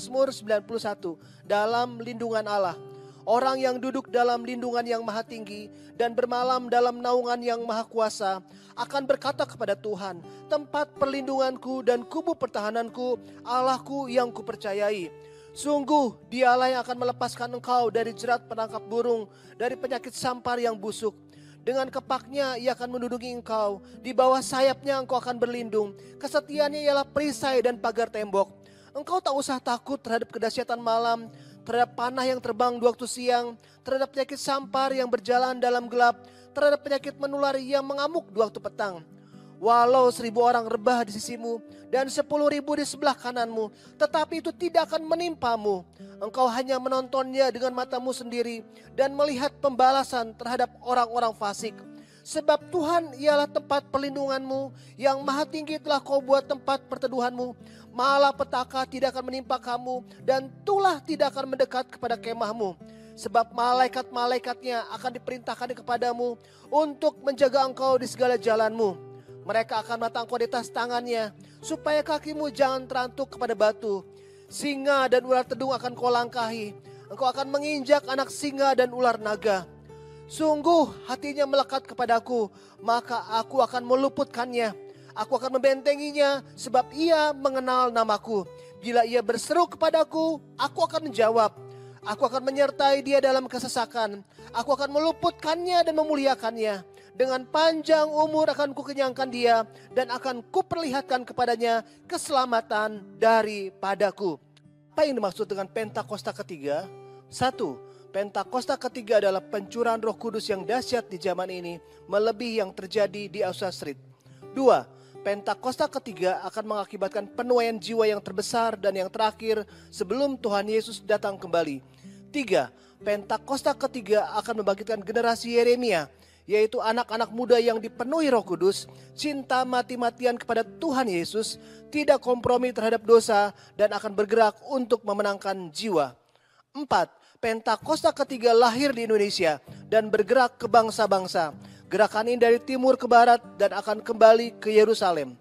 Mazmur 91, dalam lindungan Allah. Orang yang duduk dalam lindungan yang maha tinggi dan bermalam dalam naungan yang maha kuasa akan berkata kepada Tuhan, tempat perlindunganku dan kubu pertahananku, Allahku yang kupercayai. Sungguh dialah yang akan melepaskan engkau dari jerat penangkap burung, dari penyakit sampar yang busuk. Dengan kepaknya ia akan menduduki engkau, di bawah sayapnya engkau akan berlindung. Kesetiaannya ialah perisai dan pagar tembok. Engkau tak usah takut terhadap kedahsyatan malam, terhadap panah yang terbang di waktu siang, terhadap penyakit sampar yang berjalan dalam gelap, terhadap penyakit menular yang mengamuk di waktu petang. Walau 1.000 orang rebah di sisimu dan 10.000 di sebelah kananmu, tetapi itu tidak akan menimpamu. Engkau hanya menontonnya dengan matamu sendiri dan melihat pembalasan terhadap orang-orang fasik. Sebab Tuhan ialah tempat perlindunganmu, yang maha tinggi telah kau buat tempat perteduhanmu. Malapetaka tidak akan menimpa kamu, dan tulah tidak akan mendekat kepada kemahmu. Sebab malaikat-malaikatnya akan diperintahkan kepadamu untuk menjaga engkau di segala jalanmu. Mereka akan menatang engkau di atas tangannya, supaya kakimu jangan terantuk kepada batu. Singa dan ular tedung akan kau langkahi. Engkau akan menginjak anak singa dan ular naga. Sungguh hatinya melekat kepadaku, maka aku akan meluputkannya. Aku akan membentenginya, sebab ia mengenal namaku. Bila ia berseru kepadaku, aku akan menjawab. Aku akan menyertai dia dalam kesesakan. Aku akan meluputkannya dan memuliakannya. Dengan panjang umur akan kukenyangkan dia, dan akan kuperlihatkan kepadanya keselamatan daripadaku. Apa yang dimaksud dengan Pentakosta ketiga? 1. Pentakosta ketiga adalah pencurahan Roh Kudus yang dahsyat di zaman ini, melebihi yang terjadi di Azusa Street. 2. Pentakosta ketiga akan mengakibatkan penuaian jiwa yang terbesar dan yang terakhir sebelum Tuhan Yesus datang kembali. 3. Pentakosta ketiga akan membangkitkan generasi Yeremia, yaitu anak-anak muda yang dipenuhi Roh Kudus, cinta mati-matian kepada Tuhan Yesus, tidak kompromi terhadap dosa, dan akan bergerak untuk memenangkan jiwa. 4. Pentakosta ketiga lahir di Indonesia dan bergerak ke bangsa-bangsa. Gerakan ini dari timur ke barat dan akan kembali ke Yerusalem.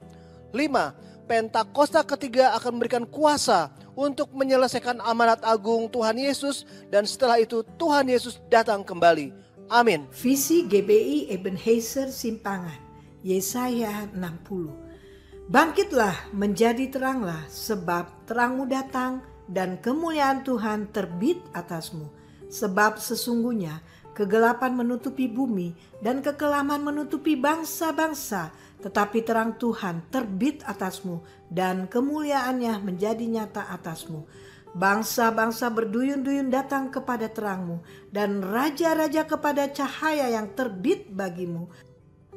5. Pentakosta ketiga akan memberikan kuasa untuk menyelesaikan amanat agung Tuhan Yesus, dan setelah itu Tuhan Yesus datang kembali. Amin. Visi GBI Ebenezer Simpangan, Yesaya 60. Bangkitlah, menjadi teranglah, sebab terangmu datang dan kemuliaan Tuhan terbit atasmu. Sebab sesungguhnya kegelapan menutupi bumi dan kekelaman menutupi bangsa-bangsa, tetapi terang Tuhan terbit atasmu dan kemuliaannya menjadi nyata atasmu. Bangsa-bangsa berduyun-duyun datang kepada terangmu, dan raja-raja kepada cahaya yang terbit bagimu.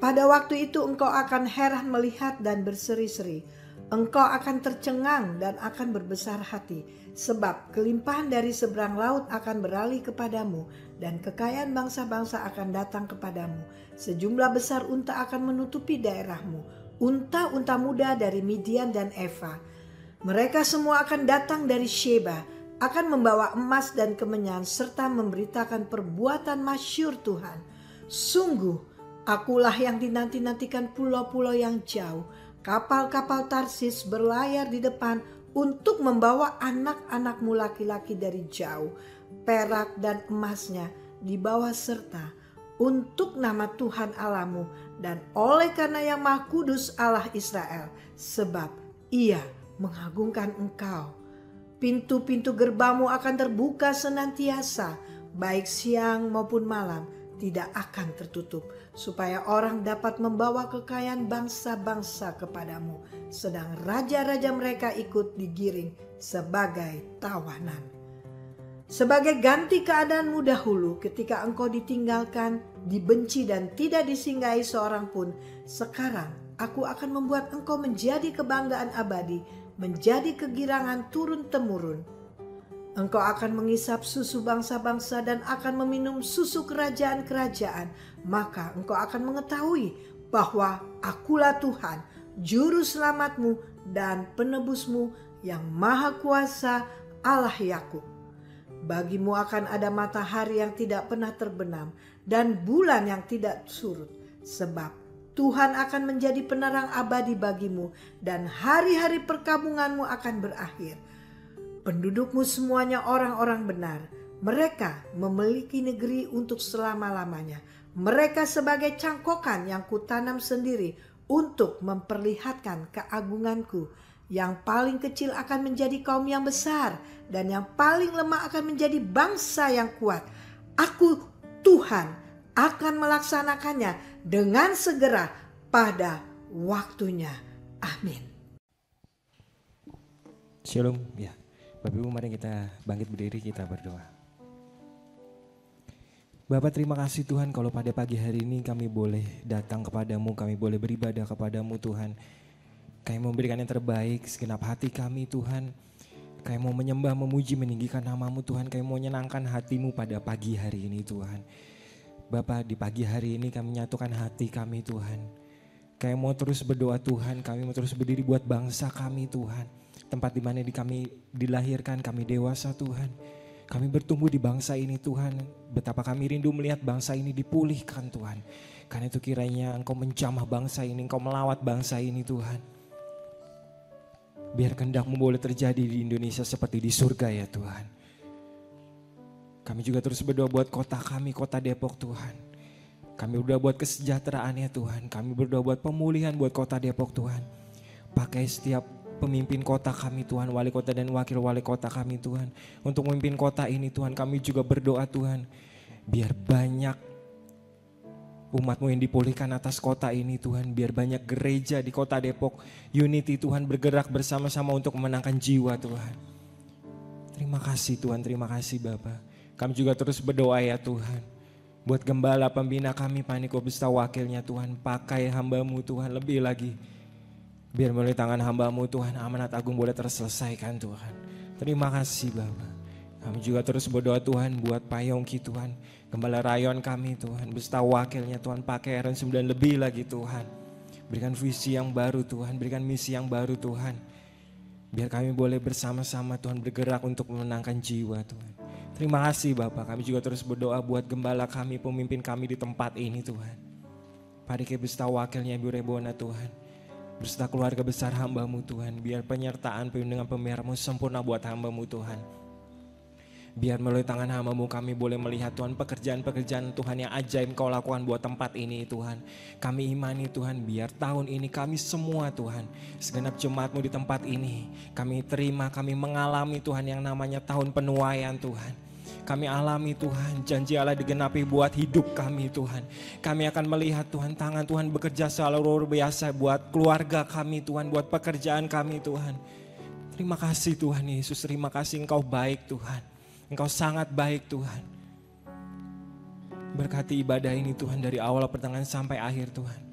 Pada waktu itu engkau akan heran melihat dan berseri-seri. Engkau akan tercengang dan akan berbesar hati, sebab kelimpahan dari seberang laut akan beralih kepadamu, dan kekayaan bangsa-bangsa akan datang kepadamu. Sejumlah besar unta akan menutupi daerahmu, unta-unta muda dari Midian dan Eva. Mereka semua akan datang dari Sheba, akan membawa emas dan kemenyan, serta memberitakan perbuatan masyhur Tuhan. Sungguh, akulah yang dinanti-nantikan pulau-pulau yang jauh. Kapal-kapal Tarsis berlayar di depan untuk membawa anak-anakmu laki-laki dari jauh. Perak dan emasnya dibawa serta untuk nama Tuhan Allahmu, dan oleh karena yang Maha Kudus Allah Israel, sebab Ia mengagungkan engkau. Pintu-pintu gerbangmu akan terbuka senantiasa, baik siang maupun malam, tidak akan tertutup, supaya orang dapat membawa kekayaan bangsa-bangsa kepadamu, sedang raja-raja mereka ikut digiring sebagai tawanan. Sebagai ganti keadaanmu dahulu ketika engkau ditinggalkan, dibenci dan tidak disinggahi seorang pun, sekarang aku akan membuat engkau menjadi kebanggaan abadi, menjadi kegirangan turun-temurun. Engkau akan mengisap susu bangsa-bangsa dan akan meminum susu kerajaan-kerajaan. Maka engkau akan mengetahui bahwa akulah Tuhan, juru selamatmu dan penebusmu, yang maha kuasa, Allah Yakub. Bagimu akan ada matahari yang tidak pernah terbenam dan bulan yang tidak surut, sebab Tuhan akan menjadi penerang abadi bagimu, dan hari-hari perkabunganmu akan berakhir. pendudukmu semuanya orang-orang benar. Mereka memiliki negeri untuk selama-lamanya. Mereka sebagai cangkokan yang kutanam sendiri untuk memperlihatkan keagunganku. Yang paling kecil akan menjadi kaum yang besar, dan yang paling lemah akan menjadi bangsa yang kuat. Aku, Tuhan, akan melaksanakannya dengan segera pada waktunya. Amin. Shalom, ya. Bapak Ibu, mari kita bangkit berdiri, kita berdoa. Bapak, terima kasih Tuhan kalau pada pagi hari ini kami boleh datang kepadamu, kami boleh beribadah kepadamu Tuhan. Kami memberikan yang terbaik segenap hati kami Tuhan. Kami mau menyembah, memuji, meninggikan namamu Tuhan. Kami mau menyenangkan hatimu pada pagi hari ini Tuhan. Bapak, di pagi hari ini kami menyatukan hati kami Tuhan. Kami mau terus berdoa Tuhan, kami mau terus berdiri buat bangsa kami Tuhan. Tempat di mana kami dilahirkan, kami dewasa Tuhan. Kami bertumbuh di bangsa ini Tuhan. Betapa kami rindu melihat bangsa ini dipulihkan Tuhan. Karena itu kiranya Engkau menjamah bangsa ini, Engkau melawat bangsa ini Tuhan. Biar kehendak-Mu boleh terjadi di Indonesia seperti di surga ya Tuhan. Kami juga terus berdoa buat kota kami, kota Depok Tuhan. Kami berdoa buat kesejahteraannya Tuhan. Kami berdoa buat pemulihan buat kota Depok Tuhan. Pakai setiap pemimpin kota kami Tuhan, wali kota dan wakil wali kota kami Tuhan. Untuk memimpin kota ini Tuhan, kami juga berdoa Tuhan. Biar banyak umat-Mu yang dipulihkan atas kota ini Tuhan. Biar banyak gereja di kota Depok, Unity Tuhan, bergerak bersama-sama untuk memenangkan jiwa Tuhan. Terima kasih Tuhan, terima kasih Bapa. Kami juga terus berdoa ya Tuhan. Buat gembala pembina kami, Paniko beserta wakilnya Tuhan. Pakai hamba-Mu Tuhan lebih lagi. Biar melalui tangan hamba-Mu Tuhan, amanat agung boleh terselesaikan Tuhan. Terima kasih Bapa. Kami juga terus berdoa Tuhan buat Pak Yongki Tuhan. Gembala rayon kami Tuhan, beserta wakilnya Tuhan, pakai RN9 lebih lagi Tuhan. Berikan visi yang baru Tuhan, berikan misi yang baru Tuhan. Biar kami boleh bersama-sama Tuhan bergerak untuk memenangkan jiwa Tuhan. Terima kasih Bapak, kami juga terus berdoa buat gembala kami, pemimpin kami di tempat ini Tuhan. Pak Diki beserta wakilnya Ibu Rebona Tuhan. Berserta keluarga besar hamba-Mu Tuhan. Biar penyertaan dengan pemelihara-Mu sempurna buat hamba-Mu Tuhan. Biar melalui tangan hamba-Mu kami boleh melihat Tuhan pekerjaan-pekerjaan Tuhan yang ajaib Kau lakukan buat tempat ini Tuhan. Kami imani Tuhan, biar tahun ini kami semua Tuhan, segenap jemaat-Mu di tempat ini, kami terima, kami mengalami Tuhan yang namanya tahun penuaian Tuhan. Kami alami Tuhan, janji Allah digenapi buat hidup kami Tuhan. Kami akan melihat Tuhan, tangan Tuhan bekerja selalu luar biasa buat keluarga kami Tuhan, buat pekerjaan kami Tuhan. Terima kasih Tuhan Yesus, terima kasih Engkau baik Tuhan. Engkau sangat baik Tuhan. Berkati ibadah ini Tuhan dari awal pertengahan sampai akhir Tuhan.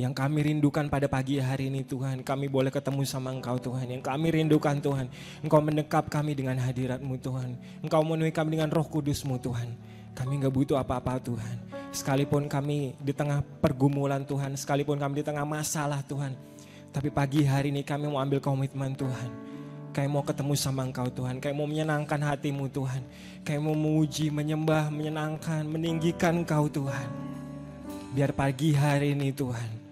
Yang kami rindukan pada pagi hari ini Tuhan, kami boleh ketemu sama Engkau Tuhan. Yang kami rindukan Tuhan, Engkau mendekap kami dengan hadirat-Mu Tuhan. Engkau memenuhi kami dengan Roh Kudus-Mu Tuhan. Kami gak butuh apa-apa Tuhan. Sekalipun kami di tengah pergumulan Tuhan, sekalipun kami di tengah masalah Tuhan. Tapi pagi hari ini kami mau ambil komitmen Tuhan. Kami mau ketemu sama Engkau Tuhan. Kami mau menyenangkan hati-Mu Tuhan. Kami mau memuji, menyembah, menyenangkan, meninggikan Engkau Tuhan. Biar pagi hari ini Tuhan,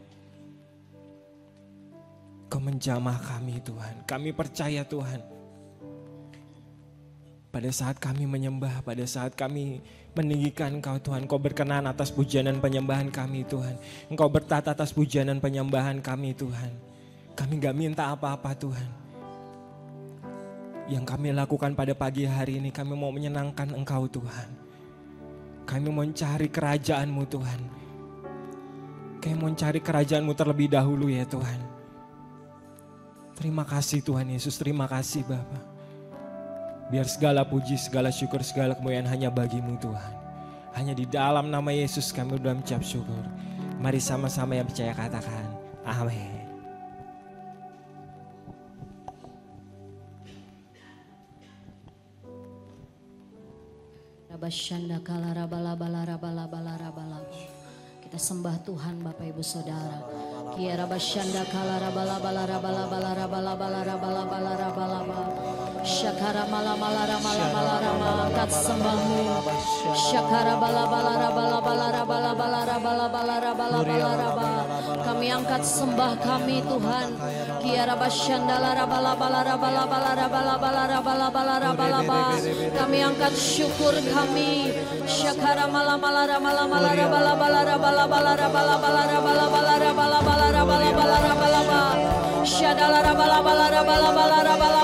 Kau menjamah kami Tuhan. Kami percaya Tuhan, pada saat kami menyembah, pada saat kami meninggikan Engkau Tuhan, Kau berkenan atas pujian dan penyembahan kami Tuhan. Engkau bertata atas pujian dan penyembahan kami Tuhan. Kami gak minta apa-apa Tuhan. Yang kami lakukan pada pagi hari ini, kami mau menyenangkan Engkau Tuhan. Kami mau mencari kerajaan-Mu Tuhan. Kami mau mencari kerajaan-Mu terlebih dahulu ya Tuhan. Terima kasih Tuhan Yesus, terima kasih Bapa. Biar segala puji, segala syukur, segala kemuliaan hanya bagi-Mu Tuhan. Hanya di dalam nama Yesus kami berdoa mengucap syukur. Mari sama-sama yang percaya katakan, amin. Rabashanda kala rabala bala rabala bala rabala. Kita sembah Tuhan Bapak Ibu Saudara. Kia rabashanda kala rabala bala rabala bala rabala bala rabala bala rabala bala. Syakara mala mala rama lama rama, angkat sembahmu. Syakara bala bala bala bala bala bala bala bala bala bala. Kami angkat sembah kami Tuhan. Kiara basyandala bala bala bala bala bala bala bala bala bala. Kami angkat syukur kami. Syakara mala mala rama mala bala bala bala bala bala bala bala bala bala bala bala bala bala. Syadala bala bala bala bala bala bala.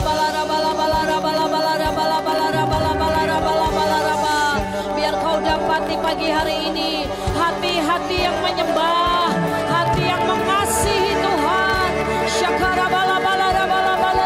Biar kau dapati pagi hari ini hati-hati yang menyembah, hati yang mengasihi Tuhan. Syakara bala bala bala bala.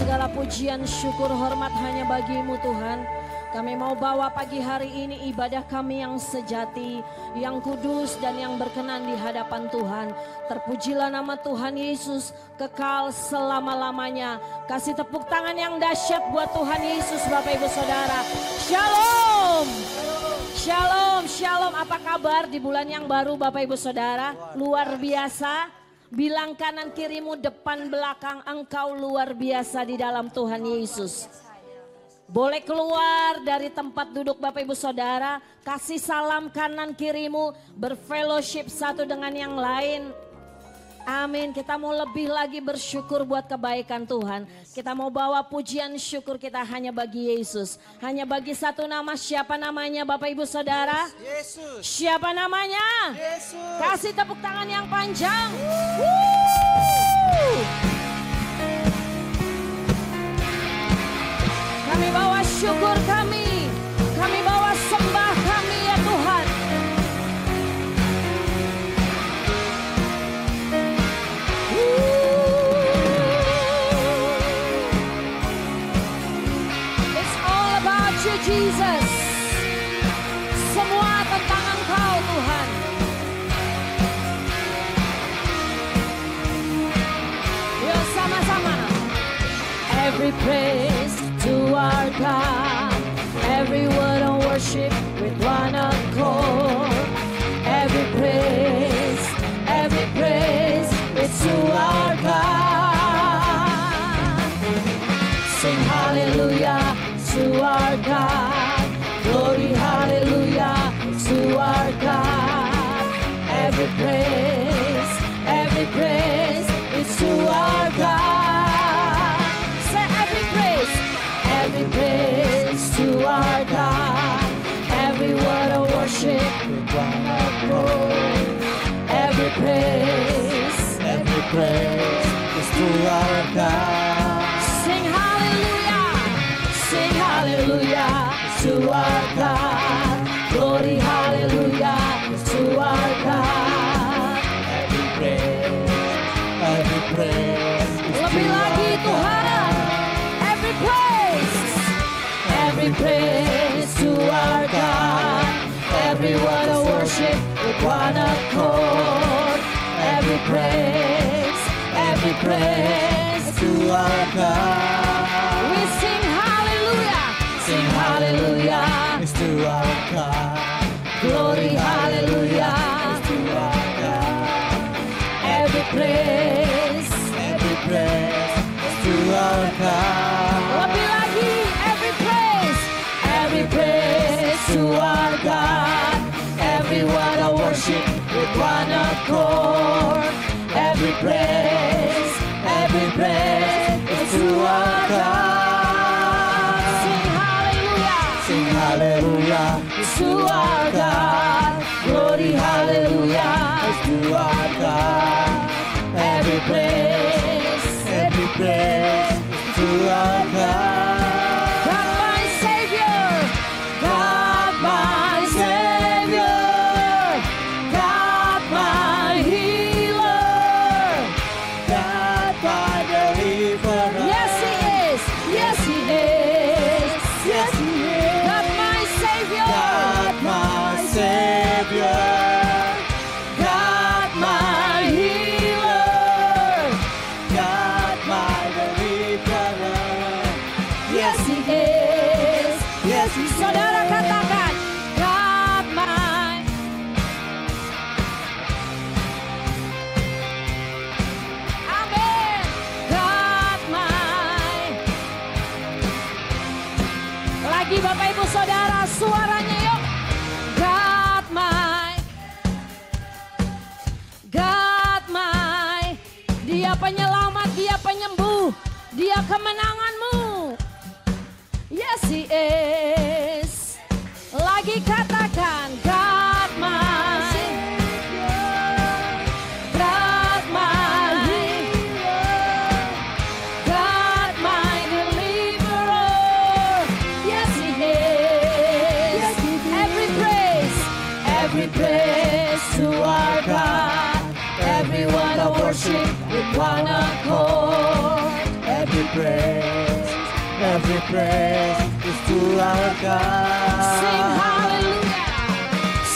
Segala pujian, syukur, hormat hanya bagi-Mu Tuhan. Kami mau bawa pagi hari ini ibadah kami yang sejati, yang kudus dan yang berkenan di hadapan Tuhan. Terpujilah nama Tuhan Yesus kekal selama-lamanya. Kasih tepuk tangan yang dahsyat buat Tuhan Yesus Bapak Ibu Saudara. Shalom. Shalom, shalom. Apa kabar di bulan yang baru Bapak Ibu Saudara? Luar biasa. Bilang kanan kirimu, depan belakang, engkau luar biasa di dalam Tuhan Yesus. Boleh keluar dari tempat duduk Bapak Ibu Saudara, kasih salam kanan kirimu, berfellowship satu dengan yang lain. Amin. Kita mau lebih lagi bersyukur buat kebaikan Tuhan. Kita mau bawa pujian syukur kita hanya bagi Yesus. Hanya bagi satu nama. Siapa namanya Bapak Ibu Saudara? Yesus. Siapa namanya? Yesus. Kasih tepuk tangan yang panjang. Kami bawa syukur kami. Kami bawa sembah kami ya Tuhan. It's all about you Jesus. Semua tentang Engkau Tuhan. Yuk sama-sama. Every praise to our God, every word of worship with one accord. Every praise is to our God. Sing hallelujah to our God, glory hallelujah to our God. Every praise is to our God. Say every praise to our God, every word of worship with one accord. Every praise is to our God. Sing hallelujah. to our God. Glory, hallelujah to our God. Every praise is Lebih to lagi our Tuhan. Every praise to our God. Every word of worship with one accord. Every praise to our God. We sing hallelujah. Sing hallelujah. It's to our God. Glory, hallelujah. It's to our God. Every praise is to our God. Lebih lagi, every praise to our God. Every word of worship with one accord. Every praise is to our God. Sing hallelujah, Sing hallelujah. It's to our God. Glory, hallelujah. It's to our God. Every praise is to our God. God my Savior, God my Savior, God my healer, God my deliverer. yes He is, yes He is, yes He is. God my Savior, God my Savior. God my healer, God my deliverer. yes He is, Yes, He is. Saudara katakan, God my. Amin. God my. Lagi Bapak Ibu Saudara, suaranya yuk. God my. God my. Dia penyelamat, Dia penyembuh, Dia kemenanganmu. Yes He is. Lagi katakan God my. God my. God my deliverer. Yes He is. Every praise to our God. Every word of worship with one accord. Every praise is to our God.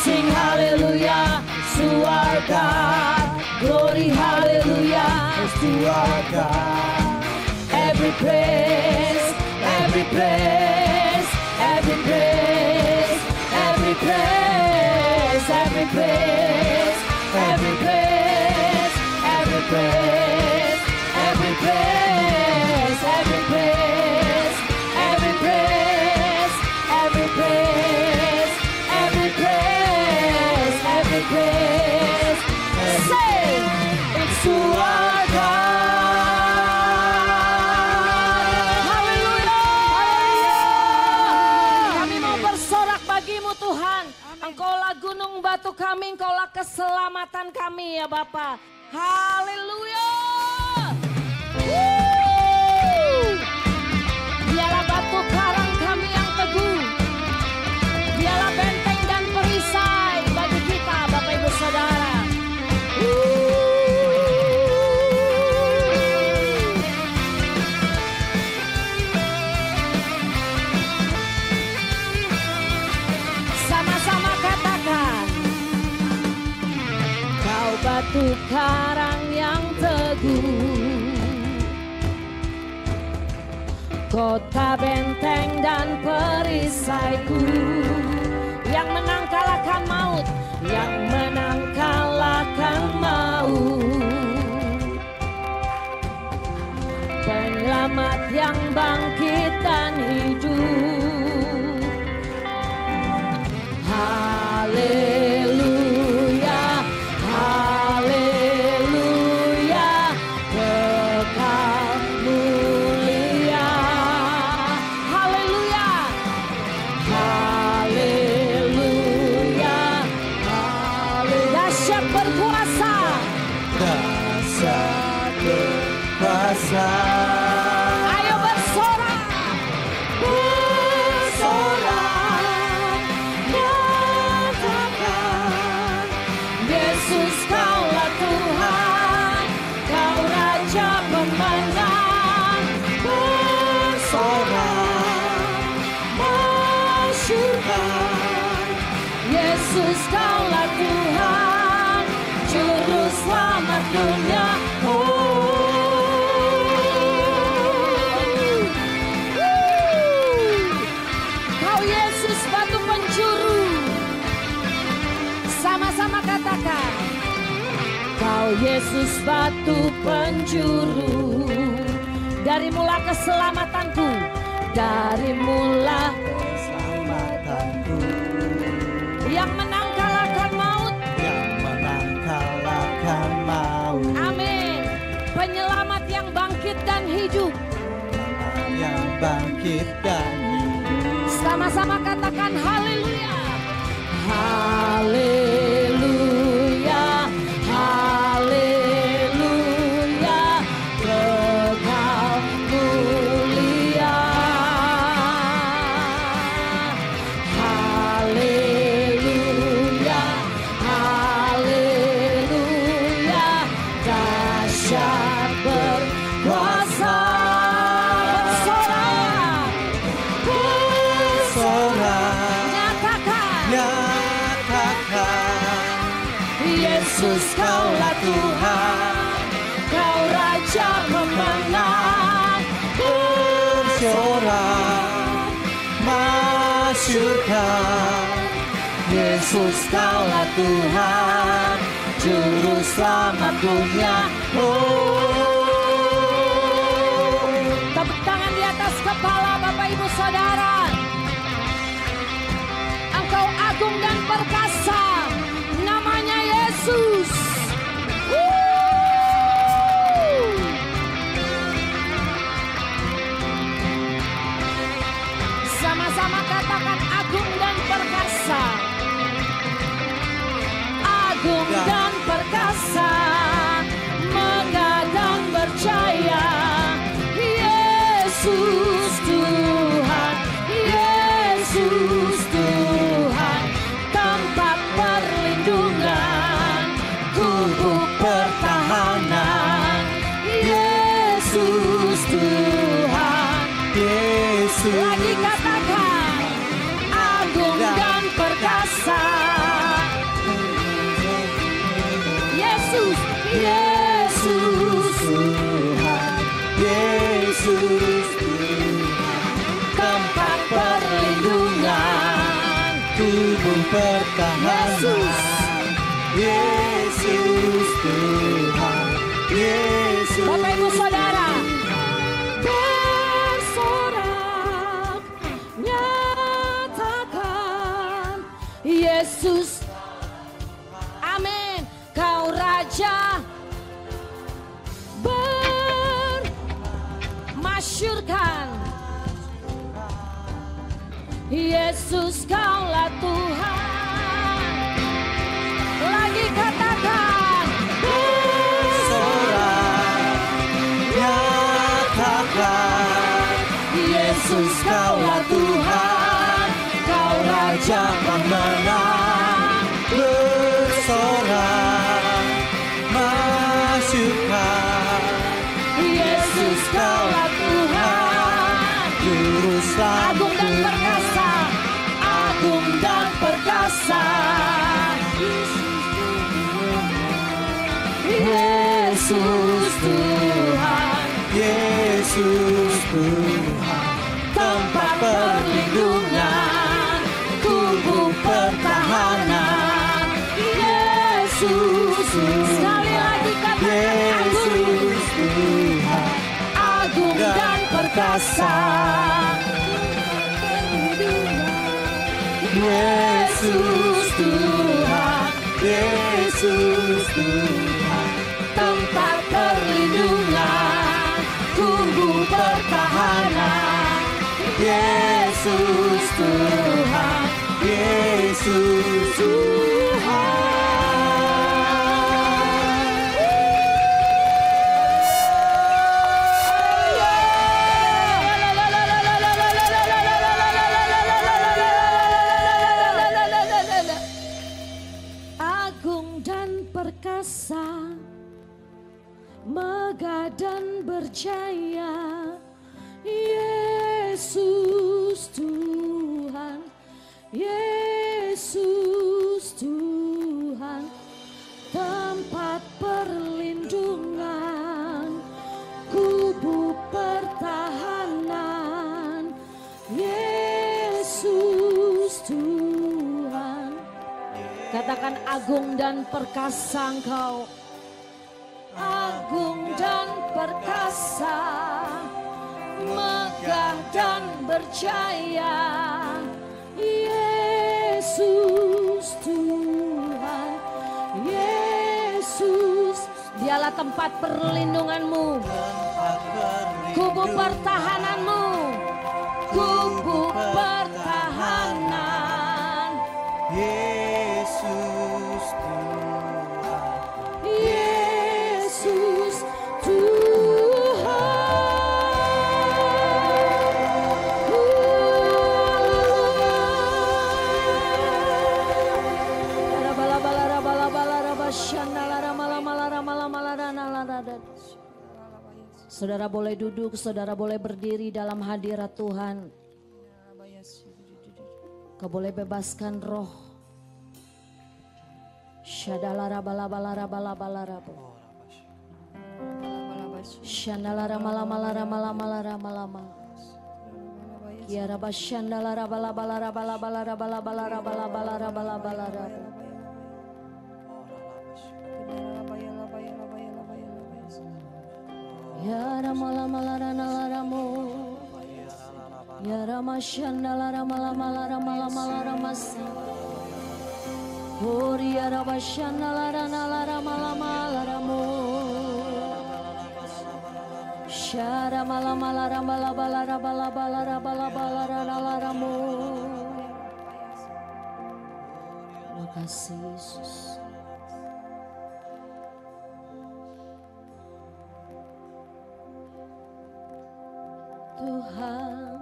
Sing hallelujah to our God. Glory, hallelujah Is to our God. every praise, every praise, every praise, every praise, every praise, every praise, every praise, every praise, every praise, every praise, every praise, every praise, every praise. Say it's to our God. Haleluya. Kami mau bersorak bagimu Tuhan. Engkaulah gunung batu kami, Engkaulah keselamatan kami ya Bapa. Haleluya. Dialah batu karang kami yang teguh. Dialah benteng dan perisai bagi kita Bapak Ibu Saudara. Sama-sama katakan, kau batu karang yang teguh, kota benteng dan perisaiku, yang menang kalahkan maut, yang menang kalahkan maut, penyelamat yang bangkit dan hidup. Haleluya, haleluya, kekal mulia. Haleluya, haleluya, haleluya. Dahsyat berkuasa, Dahsyat berkuasa. ayo bersorak, bersorak. Tuhan. Yesus kaulah Tuhan, Juru Selamat dunia. Kau Yesus batu penjuru. Sama-sama katakan. Kau Yesus batu penjuru. Dari mula keselamatanku, dari mula Keselamatanku yang menang kalahkan maut. yang menang kalahkan maut. Amin. Penyelamat yang bangkit dan hidup. Yang bangkit dan hidup. Sama-sama katakan haleluya. Haleluya. Haleluya. Kekal mulia. Haleluya. Haleluya. Dahsyat berkuasa. Bersorak. Bersorak, Nyatakan. nyatakan Yesus kaulah Tuhan, kau Raja pemenang. bersorak, masyurkan Yesus kaulah Tuhan, Juru Selamat dunia. Tepuk tangan di atas kepala Bapak Ibu Saudara. Engkau agung dan perkasa, namanya Yesus. Sama-sama katakan agung dan perkasa. Agung dan perkasa, megah dan berjaya. Yesus Tuhan, Yesus Tuhan, tempat perlindungan, kubu pertahanan. Yesus Tuhan, Yesus, lagi katakan agung dan perkasa. Yesus, Yesus Tuhan, Yesus Tuhan, tempat perlindungan, tubuh pertahanan. Yesus Tuhan, Yesus. Bapak Ibu Saudara, bersorak, nyatakan Yesus. Amin. Kau Raja, bermasyurkan Yesus kaulah Tuhan. Lagi katakan Bersorak, nyatakan Yesus kaulah Tuhan, kau Raja pemenang. bersorak, masyurkan Yesus kaulah Tuhan, Juru Selamat agung dan dunia. perkasa, agung dan perkasa. Yesus Tuhan, Yesus Tuhan, tempat perlindungan, kubu pertahanan. Yesus, sekali lagi katakan agung, Yesus Tuhan, agung dan perkasa. Yesus Tuhan, Yesus Tuhan, Tempat perlindungan, kubu pertahanan. Yesus Tuhan, Yesus Tuhan. Agung dan perkasa, megah dan berjaya. Yesus Tuhan, Yesus Tuhan, tempat perlindungan, kubu pertahanan. Yesus Tuhan, katakan agung dan perkasa Engkau, agung dan perkasa, megah dan berjaya. Yesus Tuhan, Yesus, dialah tempat perlindunganmu, kubu pertahananmu, kubu pertahanan. Yesus Tuhan, Yesus Tuhan. Saudara boleh duduk, saudara boleh berdiri dalam hadirat Tuhan. Kau boleh bebaskan roh. Shadalara balabalara balabalara. Shandalara malamalara malamalara malama. Kiara bashandalara balabalara balabalara balabalara balabalara balabalara. Ya ramala malara nalaramu, ya ramashandalara malamalara malamalara masa. Ori ya rabashandalara nalara malamalaramu. Shara malamalara balabalara balabalara balabalara nalaramu. Terima kasih Yesus. Tuhan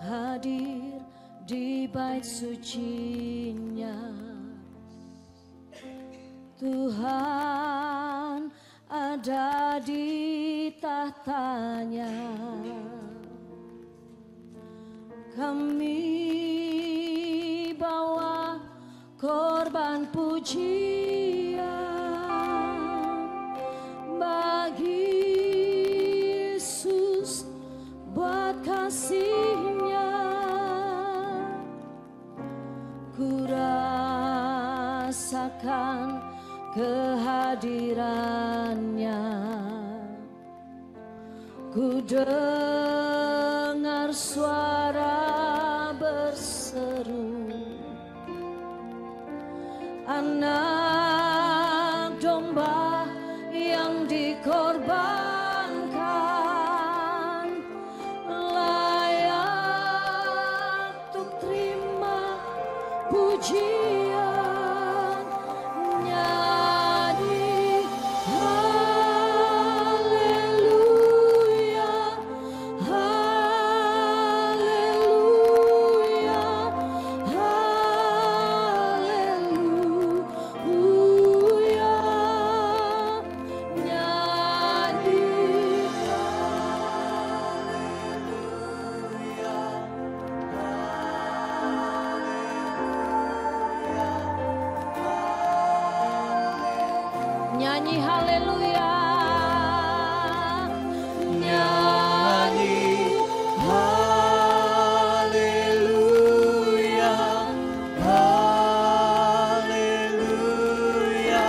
hadir di bait suci-Nya. Tuhan ada di tahtanya. Kami bawa korban pujian bagi Yesus, buat kasih-Nya. Ku rasakan kehadiran-Nya, ku dengar suara berseru, anak domba yang dikorbankan, layak untuk terima pujian. Nyanyi haleluya, haleluya, haleluya. Nyanyi nyanyi haleluya, nyanyi haleluya, haleluya,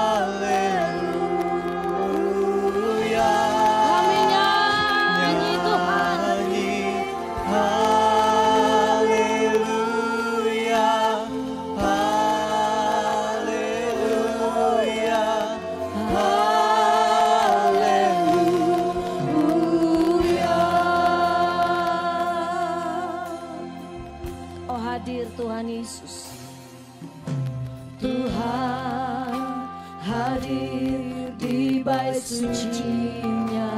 haleluya. kami nyanyi Tuhan. Haleluya, haleluya, Oh hadir Tuhan Yesus. Tuhan hadir di bait suci-Nya.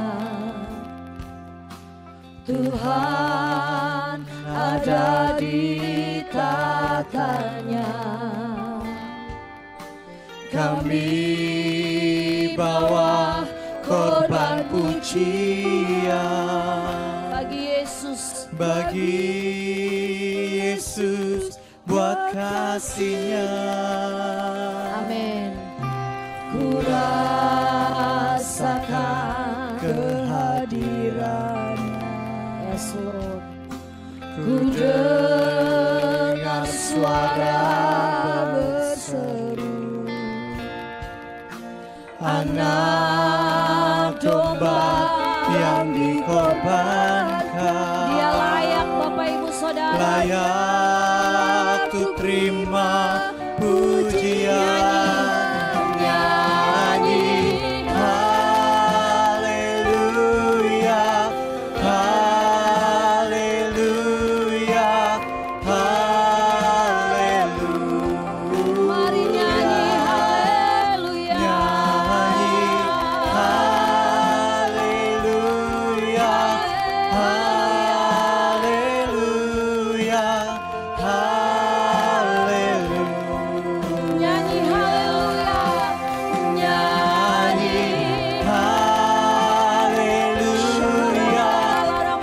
Tuhan ada di tatanya. kami bawa korban pujian Bagi Yesus, bagi kasih-Nya. Amin. Ku rasakan Kehadiran-Nya. Yes Lord. Ku dengar suara berseru, anak domba yang dikorbankan. Dia layak Bapak Ibu Saudara. Layak untuk terima pujian. Nyanyi haleluya, haleluya, haleluya. Mari nyanyi haleluya. Nyanyi haleluya, haleluya, haleluya. Nyanyi haleluya. Nyanyi haleluya,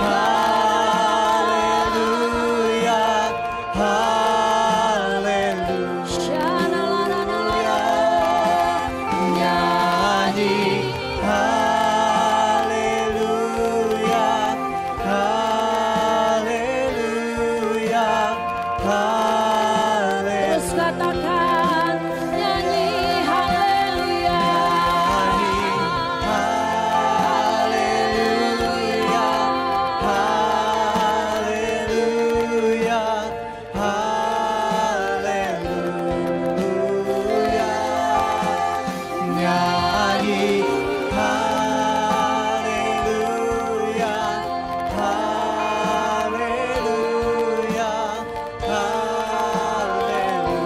haleluya, haleluya. Nyanyi haleluya, haleluya, haleluya. Terus katakan nyanyi haleluya. Haleluya, haleluya, haleluya. Nyanyi haleluya, haleluya, haleluya.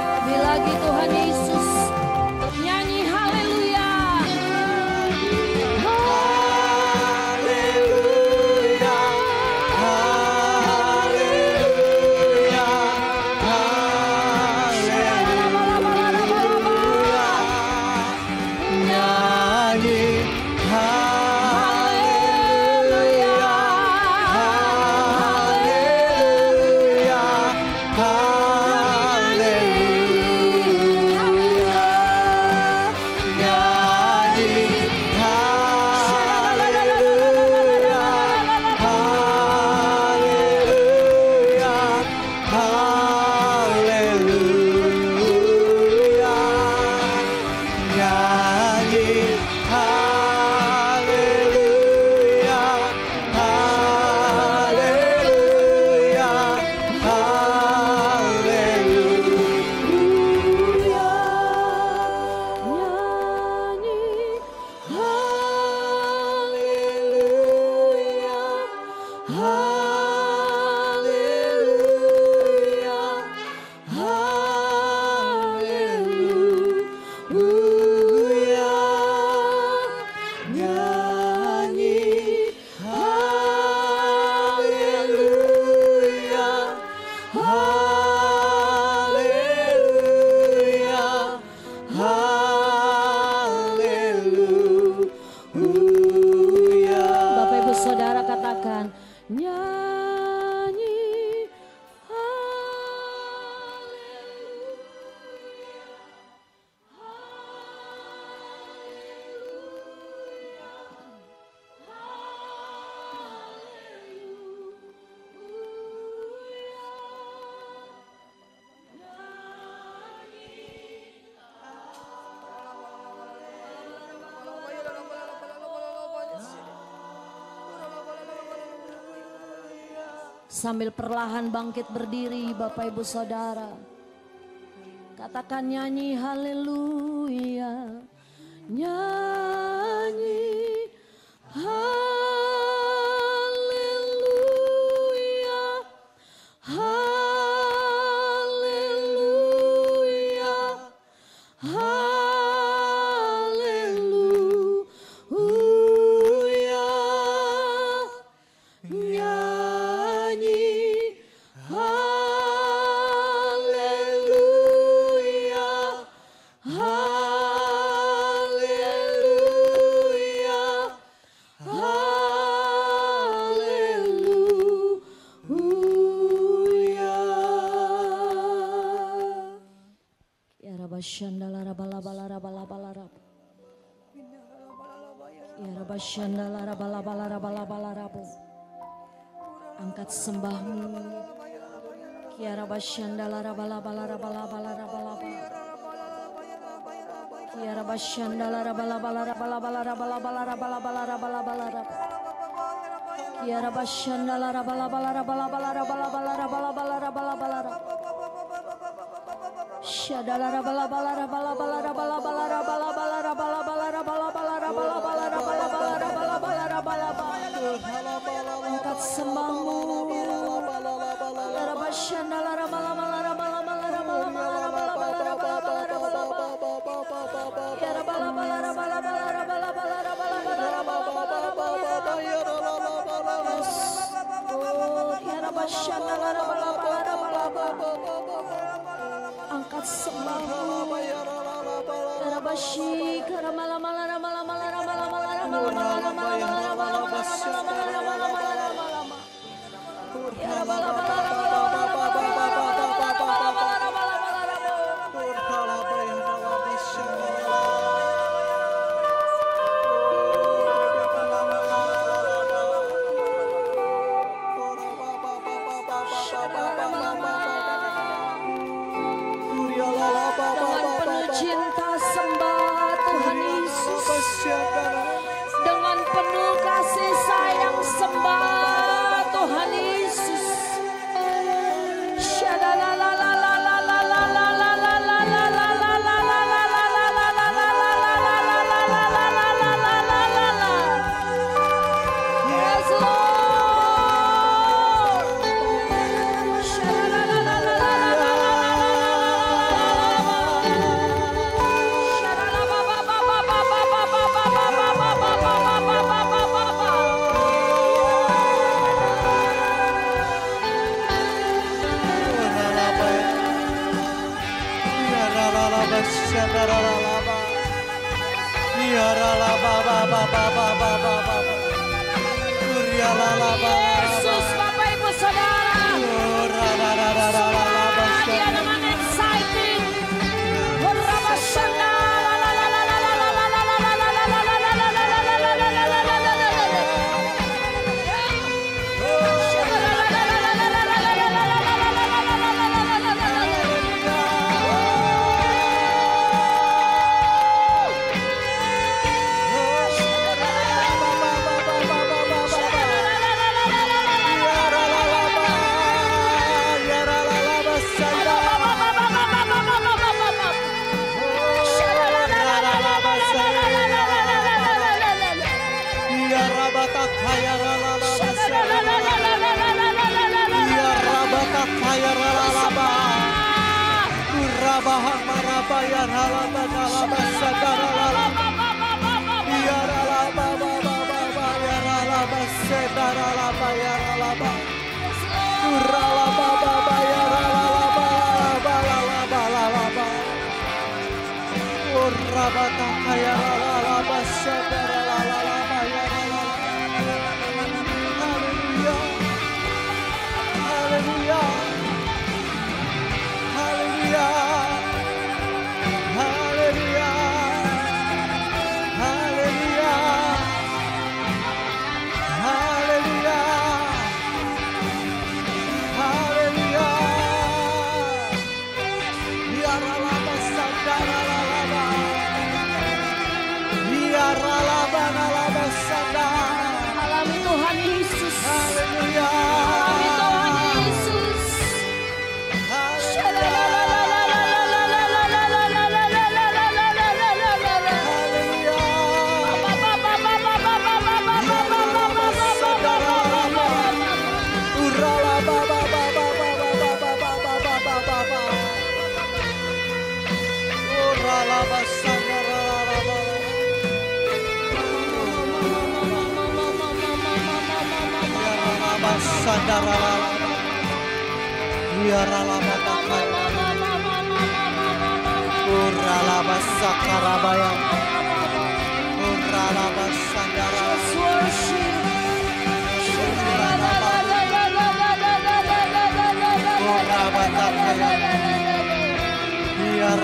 Lebih lagi Tuhan Yesus. Nyanyi haleluya. Haleluya, haleluya, haleluya. Nyanyi haleluya, haleluya, haleluya. Nyanyi haleluya, haleluya, haleluya. Nyanyi haleluya, haleluya, Bapak Ibu Saudara katakan nyanyi sambil perlahan bangkit berdiri Bapak Ibu Saudara. Katakan nyanyi haleluya. Nyanyi haleluya. Haleluya. Haleluya. Nyanyi haleluya. Haleluya. Shandala bala bala bala bala rab. Ya Rabba Shandala bala bala bala bala rabu. Angkat sembahmu. Ya Rabba Shandala bala bala bala bala bala bala. Ya Rabba Shandala bala bala bala bala bala bala bala bala bala bala rab. Ya Rabba Shandala bala bala bala bala bala bala bala bala bala bala rab. Shadala bala bala bala bala bala bala bala bala bala bala bala bala bala bala bala. Angkat sembahmu. Ya Rabba Shandala bala bala bala bala bala bala bala bala bala. Ya Rabba bala bala bala bala bala bala bala. Ya Rabba Shandala bala bala bala bala. Angkat sembahmu. Ya Rabba Shi karamala mala mala mala mala mala mala mala mala mala. Ya Rabba bala bala dengan penuh kasih sayang sembah Tuhan Yesus. Yes Lord. Yesus, Bapak Ibu Saudara, semua dia dengan exciting. Alami Tuhan Yesus. Alami Tuhan Yesus.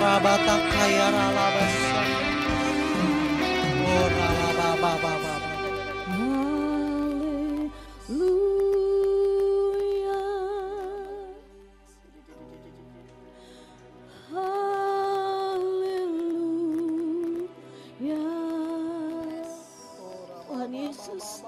Rabatakaya ralabasa. Oh ralababababa. Tuhan Yesus.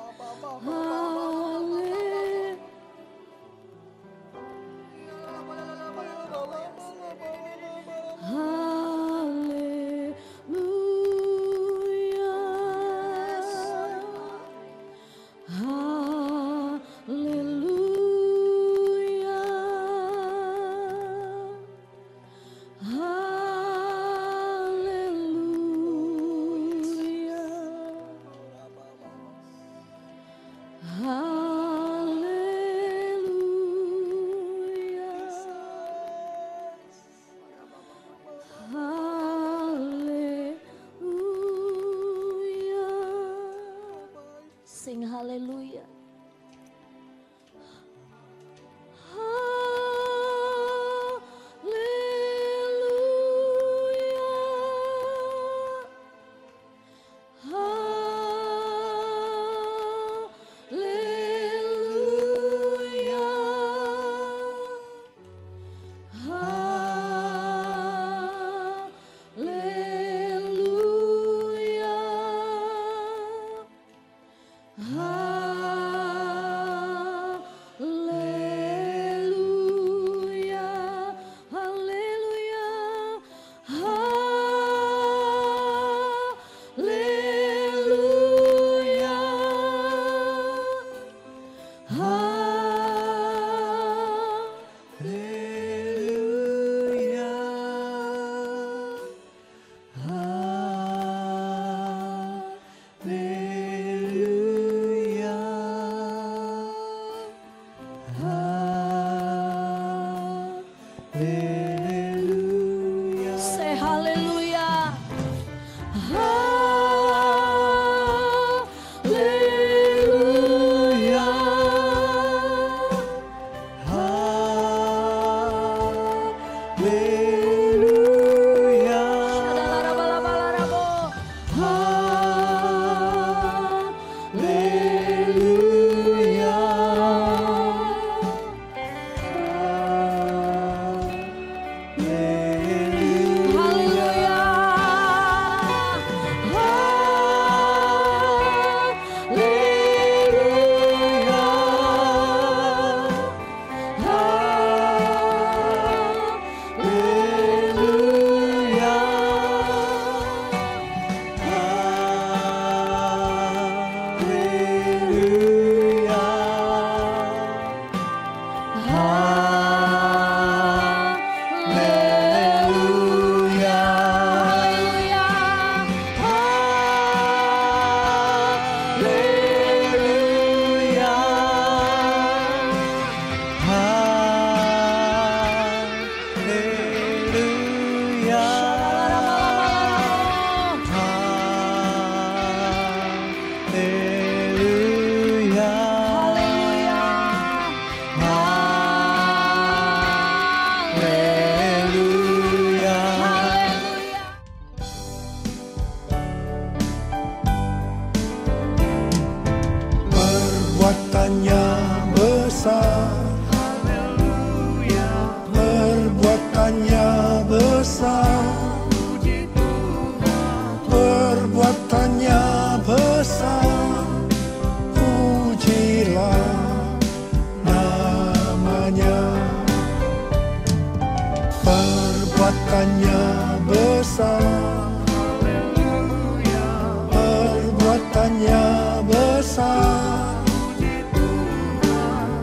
Sing haleluya. Say haleluya. Perbuatannya besar, perbuatannya besar, perbuatannya besar, pujilah namanya. Perbuatannya besar, perbuatannya besar,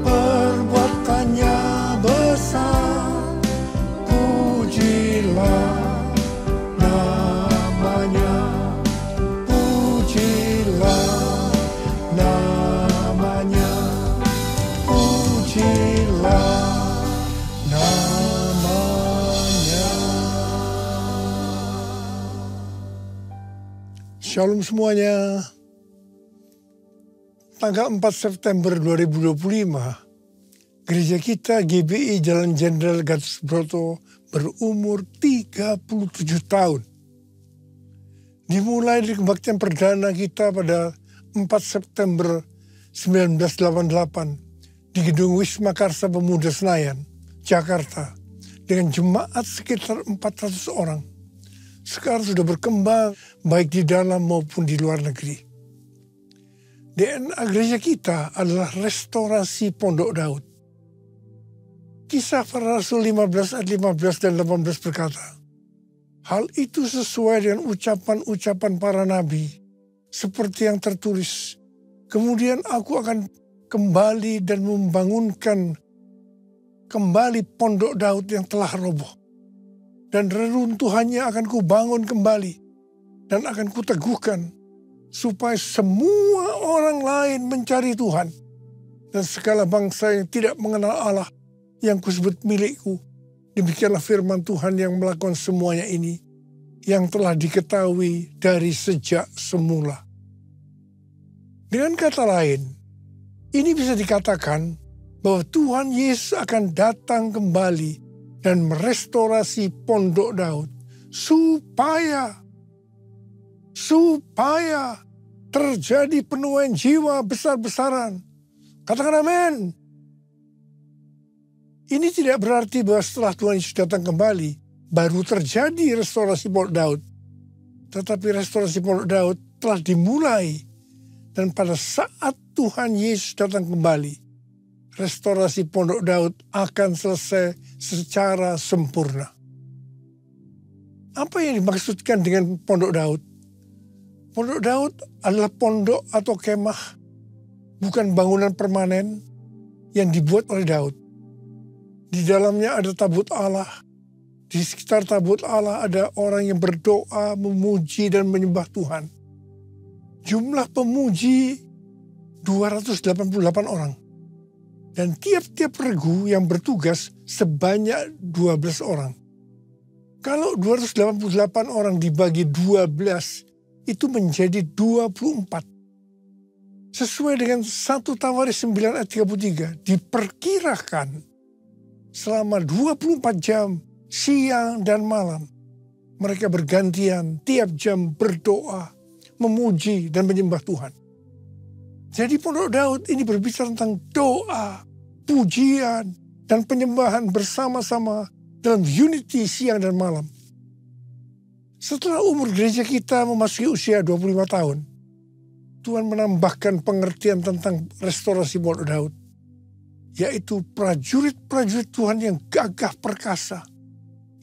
perbuatannya besar, pujilah namanya, pujilah namanya, pujilah namanya. Shalom semuanya. Tanggal 4 September 2025, Gereja kita GBI Jalan Jenderal Gatot Subroto berumur 37 tahun. Dimulai dari kebaktian perdana kita pada 4 September 1988 di Gedung Wisma Karsa Pemuda Senayan, Jakarta, dengan jemaat sekitar 400 orang. Sekarang sudah berkembang baik di dalam maupun di luar negeri. DNA gereja kita adalah restorasi Pondok Daud. Kisah Para Rasul 15 ayat 15 dan 18 berkata, hal itu sesuai dengan ucapan-ucapan para nabi, seperti yang tertulis. Kemudian aku akan kembali dan membangunkan kembali Pondok Daud yang telah roboh. Dan reruntuhannya akan kubangun kembali dan akan kuteguhkan, supaya semua orang lain mencari Tuhan. Dan segala bangsa yang tidak mengenal Allah yang kusebut milikku. Demikianlah firman Tuhan yang melakukan semuanya ini, yang telah diketahui dari sejak semula. Dengan kata lain, ini bisa dikatakan bahwa Tuhan Yesus akan datang kembali dan merestorasi Pondok Daud supaya terjadi penuaian jiwa besar-besaran. Katakan amin. Ini tidak berarti bahwa setelah Tuhan Yesus datang kembali, baru terjadi restorasi Pondok Daud. Tetapi restorasi Pondok Daud telah dimulai. Dan pada saat Tuhan Yesus datang kembali, restorasi Pondok Daud akan selesai secara sempurna. Apa yang dimaksudkan dengan Pondok Daud? Pondok Daud adalah pondok atau kemah, bukan bangunan permanen yang dibuat oleh Daud. Di dalamnya ada tabut Allah. Di sekitar tabut Allah ada orang yang berdoa, memuji dan menyembah Tuhan. Jumlah pemuji 288 orang. Dan tiap-tiap regu yang bertugas sebanyak 12 orang. Kalau 288 orang dibagi 12, itu menjadi 24. Sesuai dengan 1 Tawaris 9 ayat 33, diperkirakan selama 24 jam, siang dan malam, mereka bergantian tiap jam berdoa, memuji dan menyembah Tuhan. Jadi Pondok Daud ini berbicara tentang doa, pujian, dan penyembahan bersama-sama dalam unity siang dan malam. Setelah umur gereja kita memasuki usia 25 tahun, Tuhan menambahkan pengertian tentang restorasi Pondok Daud, yaitu prajurit-prajurit Tuhan yang gagah perkasa,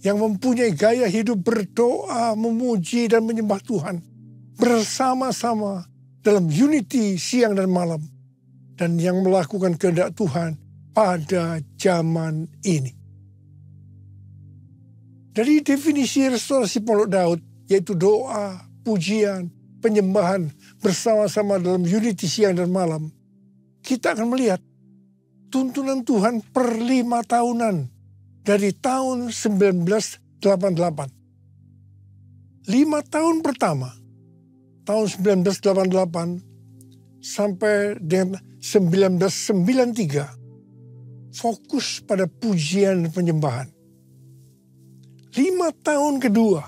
yang mempunyai gaya hidup berdoa, memuji, dan menyembah Tuhan bersama-sama dalam unity siang dan malam, dan yang melakukan kehendak Tuhan pada zaman ini. Dari definisi restorasi Pondok Daud, yaitu doa, pujian, penyembahan bersama-sama dalam unity siang dan malam, kita akan melihat tuntunan Tuhan per 5 tahunan dari tahun 1988. 5 tahun pertama, tahun 1988 sampai dengan 1993, fokus pada pujian dan penyembahan. 5 tahun kedua,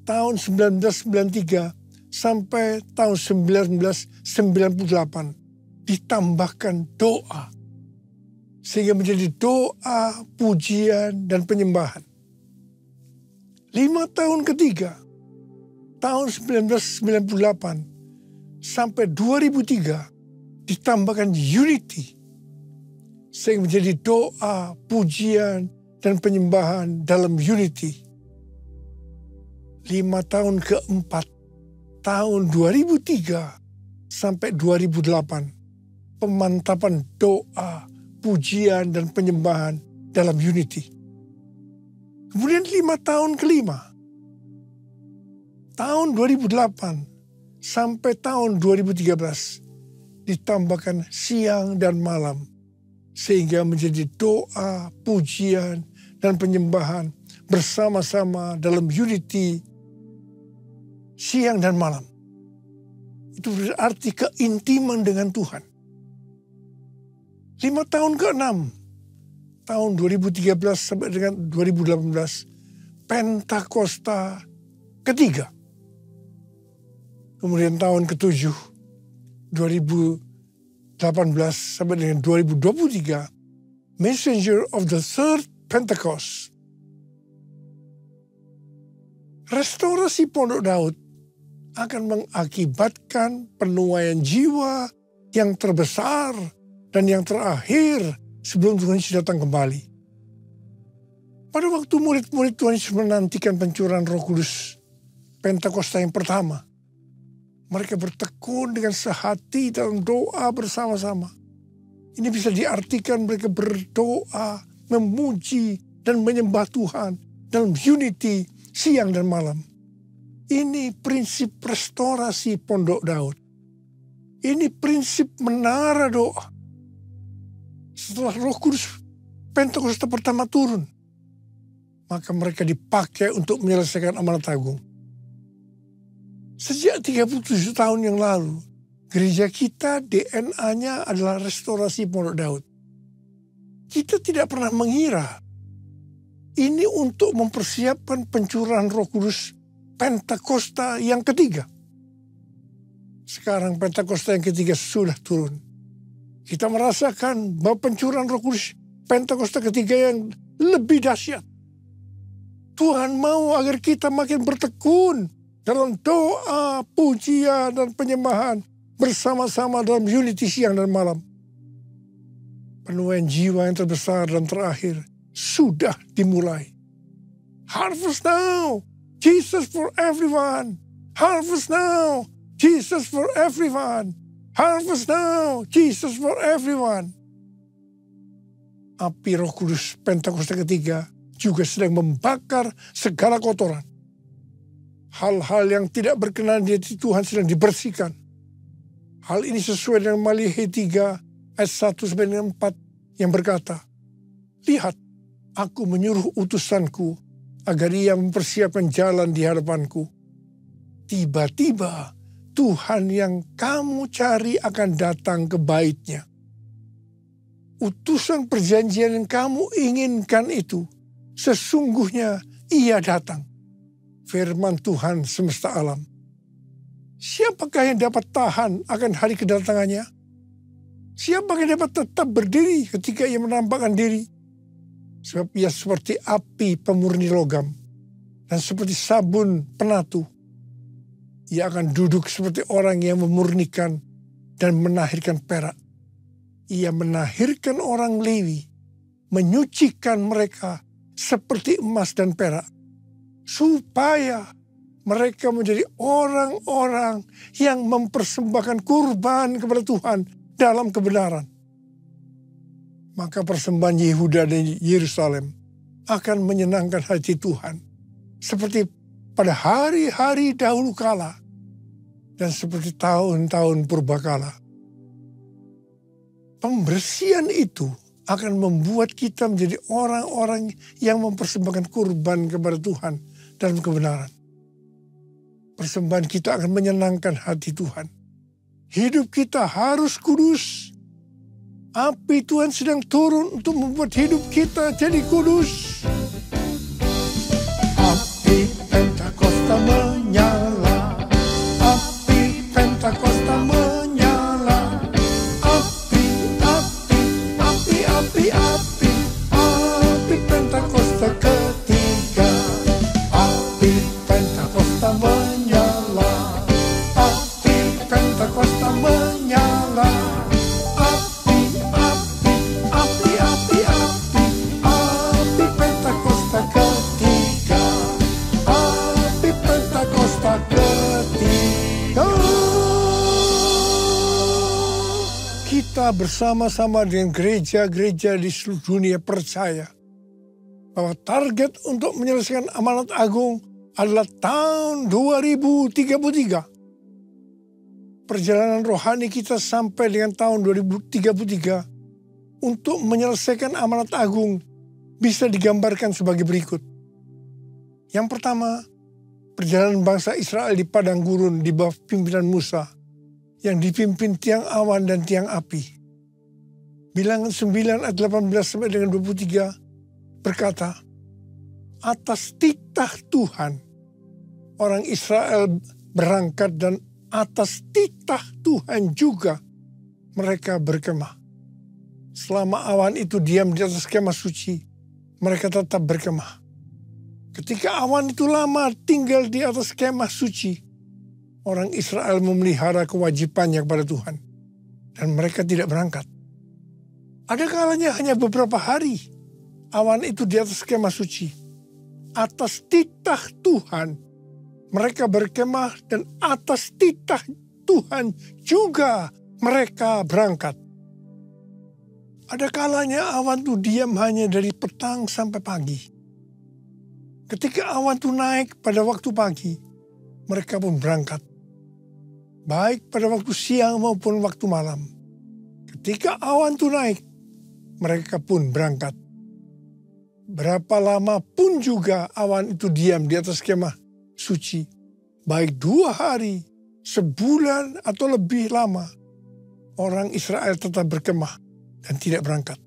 tahun 1993 sampai tahun 1998, ditambahkan doa. Sehingga menjadi doa, pujian, dan penyembahan. 5 tahun ketiga, tahun 1998 sampai 2003, ditambahkan unity. Sehingga menjadi doa, pujian, dan penyembahan dalam unity. 5 tahun keempat, tahun 2003 sampai 2008, pemantapan doa, pujian dan penyembahan dalam unity. Kemudian 5 tahun kelima, tahun 2008 sampai tahun 2013, ditambahkan siang dan malam, sehingga menjadi doa, pujian, dan penyembahan bersama-sama dalam unity siang dan malam. Itu berarti keintiman dengan Tuhan. 5 tahun ke-6, tahun 2013 sampai dengan 2018, Pentakosta ketiga. Kemudian tahun ke-7, 2018 sampai dengan 2023, Messenger of the Third Pentecost. Restorasi Pondok Daud akan mengakibatkan penuaian jiwa yang terbesar dan yang terakhir sebelum Tuhan Yesus datang kembali. Pada waktu murid-murid Tuhan Yesus menantikan pencurahan Roh Kudus Pentakosta yang pertama, mereka bertekun dengan sehati dalam doa bersama-sama. Ini bisa diartikan mereka berdoa, memuji, dan menyembah Tuhan dalam unity siang dan malam. Ini prinsip restorasi Pondok Daud. Ini prinsip menara doa. Setelah Roh Kudus Pentakosta pertama turun, maka mereka dipakai untuk menyelesaikan amanat agung. Sejak 37 tahun yang lalu, gereja kita DNA-nya adalah restorasi Pondok Daud. Kita tidak pernah mengira ini untuk mempersiapkan pencurahan Roh Kudus Pentakosta yang ketiga. Sekarang Pentakosta yang ketiga sudah turun. Kita merasakan bahwa pencurahan Roh Kudus Pentakosta ketiga yang lebih dahsyat. Tuhan mau agar kita makin bertekun dalam doa, pujian, dan penyembahan bersama-sama dalam unity siang dan malam. Penuaian jiwa yang terbesar dan terakhir sudah dimulai. Harvest now, Jesus for everyone. Harvest now, Jesus for everyone. Harvest now, Jesus for everyone. Api Roh Kudus Pentakosta ketiga juga sedang membakar segala kotoran. Hal-hal yang tidak berkenan di hati Tuhan sedang dibersihkan. Hal ini sesuai dengan Maliaki 3 ayat 1-4 yang berkata, "Lihat, aku menyuruh utusanku agar ia mempersiapkan jalan di hadapanku. Tiba-tiba Tuhan yang kamu cari akan datang ke bait-Nya. Utusan perjanjian yang kamu inginkan itu, sesungguhnya ia datang." Firman Tuhan semesta alam. Siapakah yang dapat tahan akan hari kedatangannya? Siapakah yang dapat tetap berdiri ketika ia menampakkan diri? Sebab ia seperti api pemurni logam dan seperti sabun penatu. Ia akan duduk seperti orang yang memurnikan dan menahirkan perak. Ia menahirkan orang Lewi, menyucikan mereka seperti emas dan perak, supaya mereka menjadi orang-orang yang mempersembahkan kurban kepada Tuhan dalam kebenaran. Maka persembahan Yehuda dan Yerusalem akan menyenangkan hati Tuhan, seperti pada hari-hari dahulu kala dan seperti tahun-tahun purbakala. Pembersihan itu akan membuat kita menjadi orang-orang yang mempersembahkan kurban kepada Tuhan dalam kebenaran. Persembahan kita akan menyenangkan hati Tuhan. Hidup kita harus kudus. Api Tuhan sedang turun untuk membuat hidup kita jadi kudus. Api Pentakosta menyala. Api Pentakosta menyala. Api, api, api, api, api. Api Pentakosta ketiga. Api Pentakosta menyala. Api Pentakosta menyala. Api, api, api, api, api. Api Pentakosta ketiga. Api Pentakosta ketiga. Kita bersama-sama dengan gereja-gereja di seluruh dunia percaya bahwa target untuk menyelesaikan amanat agung adalah tahun 2033. Perjalanan rohani kita sampai dengan tahun 2033 untuk menyelesaikan amanat agung bisa digambarkan sebagai berikut. Yang pertama, perjalanan bangsa Israel di padang gurun di bawah pimpinan Musa yang dipimpin tiang awan dan tiang api. Bilangan 9 ayat 18 sampai dengan 23 berkata, atas titah Tuhan orang Israel berangkat dan atas titah Tuhan juga mereka berkemah. Selama awan itu diam di atas kemah suci, mereka tetap berkemah. Ketika awan itu lama tinggal di atas kemah suci, orang Israel memelihara kewajibannya kepada Tuhan. Dan mereka tidak berangkat. Ada kalanya hanya beberapa hari awan itu di atas kemah suci. Atas titah Tuhan mereka berkemah dan atas titah Tuhan juga mereka berangkat. Ada kalanya awan itu diam hanya dari petang sampai pagi. Ketika awan itu naik pada waktu pagi, mereka pun berangkat. Baik pada waktu siang maupun waktu malam. Ketika awan itu naik, mereka pun berangkat. Berapa lama pun juga awan itu diam di atas kemah suci. Baik 2 hari, sebulan atau lebih lama. Orang Israel tetap berkemah dan tidak berangkat.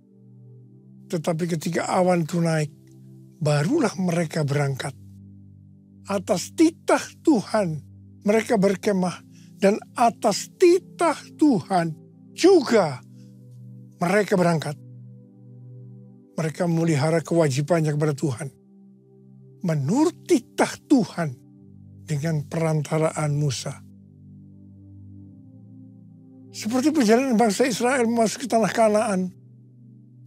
Tetapi ketika awan itu naik, barulah mereka berangkat. Atas titah Tuhan mereka berkemah dan atas titah Tuhan juga mereka berangkat. Mereka memelihara kewajibannya kepada Tuhan. Menurut titah Tuhan dengan perantaraan Musa. Seperti perjalanan bangsa Israel memasuki tanah Kanaan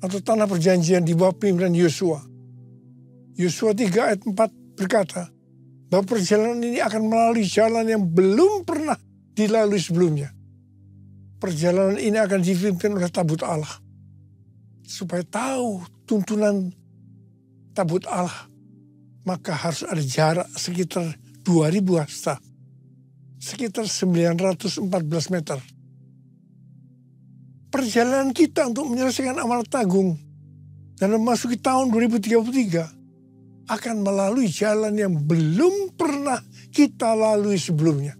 atau tanah perjanjian di bawah pimpinan Yosua. Yosua 3 ayat 4 berkata bahwa perjalanan ini akan melalui jalan yang belum pernah dilalui sebelumnya. Perjalanan ini akan dipimpin oleh tabut Allah. Supaya tahu tuntunan tabut Allah, maka harus ada jarak sekitar 2000 hasta. Sekitar 914 meter. Perjalanan kita untuk menyelesaikan amanat agung dan memasuki tahun 2033 akan melalui jalan yang belum pernah kita lalui sebelumnya.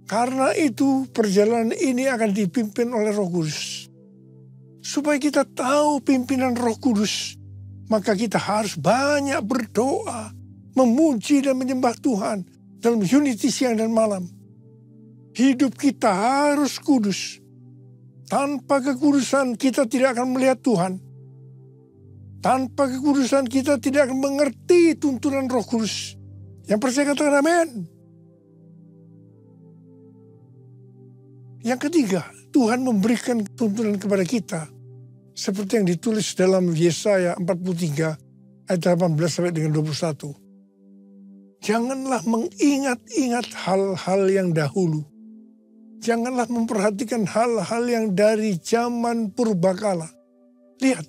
Karena itu perjalanan ini akan dipimpin oleh Roh Kudus. Supaya kita tahu pimpinan Roh Kudus, maka kita harus banyak berdoa, memuji dan menyembah Tuhan dalam unity siang dan malam. Hidup kita harus kudus. Tanpa kekudusan kita tidak akan melihat Tuhan. Tanpa kekudusan kita tidak akan mengerti tuntunan Roh Kudus. Yang percaya katakan amin. Yang ketiga, Tuhan memberikan tuntunan kepada kita. Seperti yang ditulis dalam Yesaya 43 ayat 18 sampai dengan 21. Janganlah mengingat-ingat hal-hal yang dahulu. Janganlah memperhatikan hal-hal yang dari zaman purbakala. Lihat,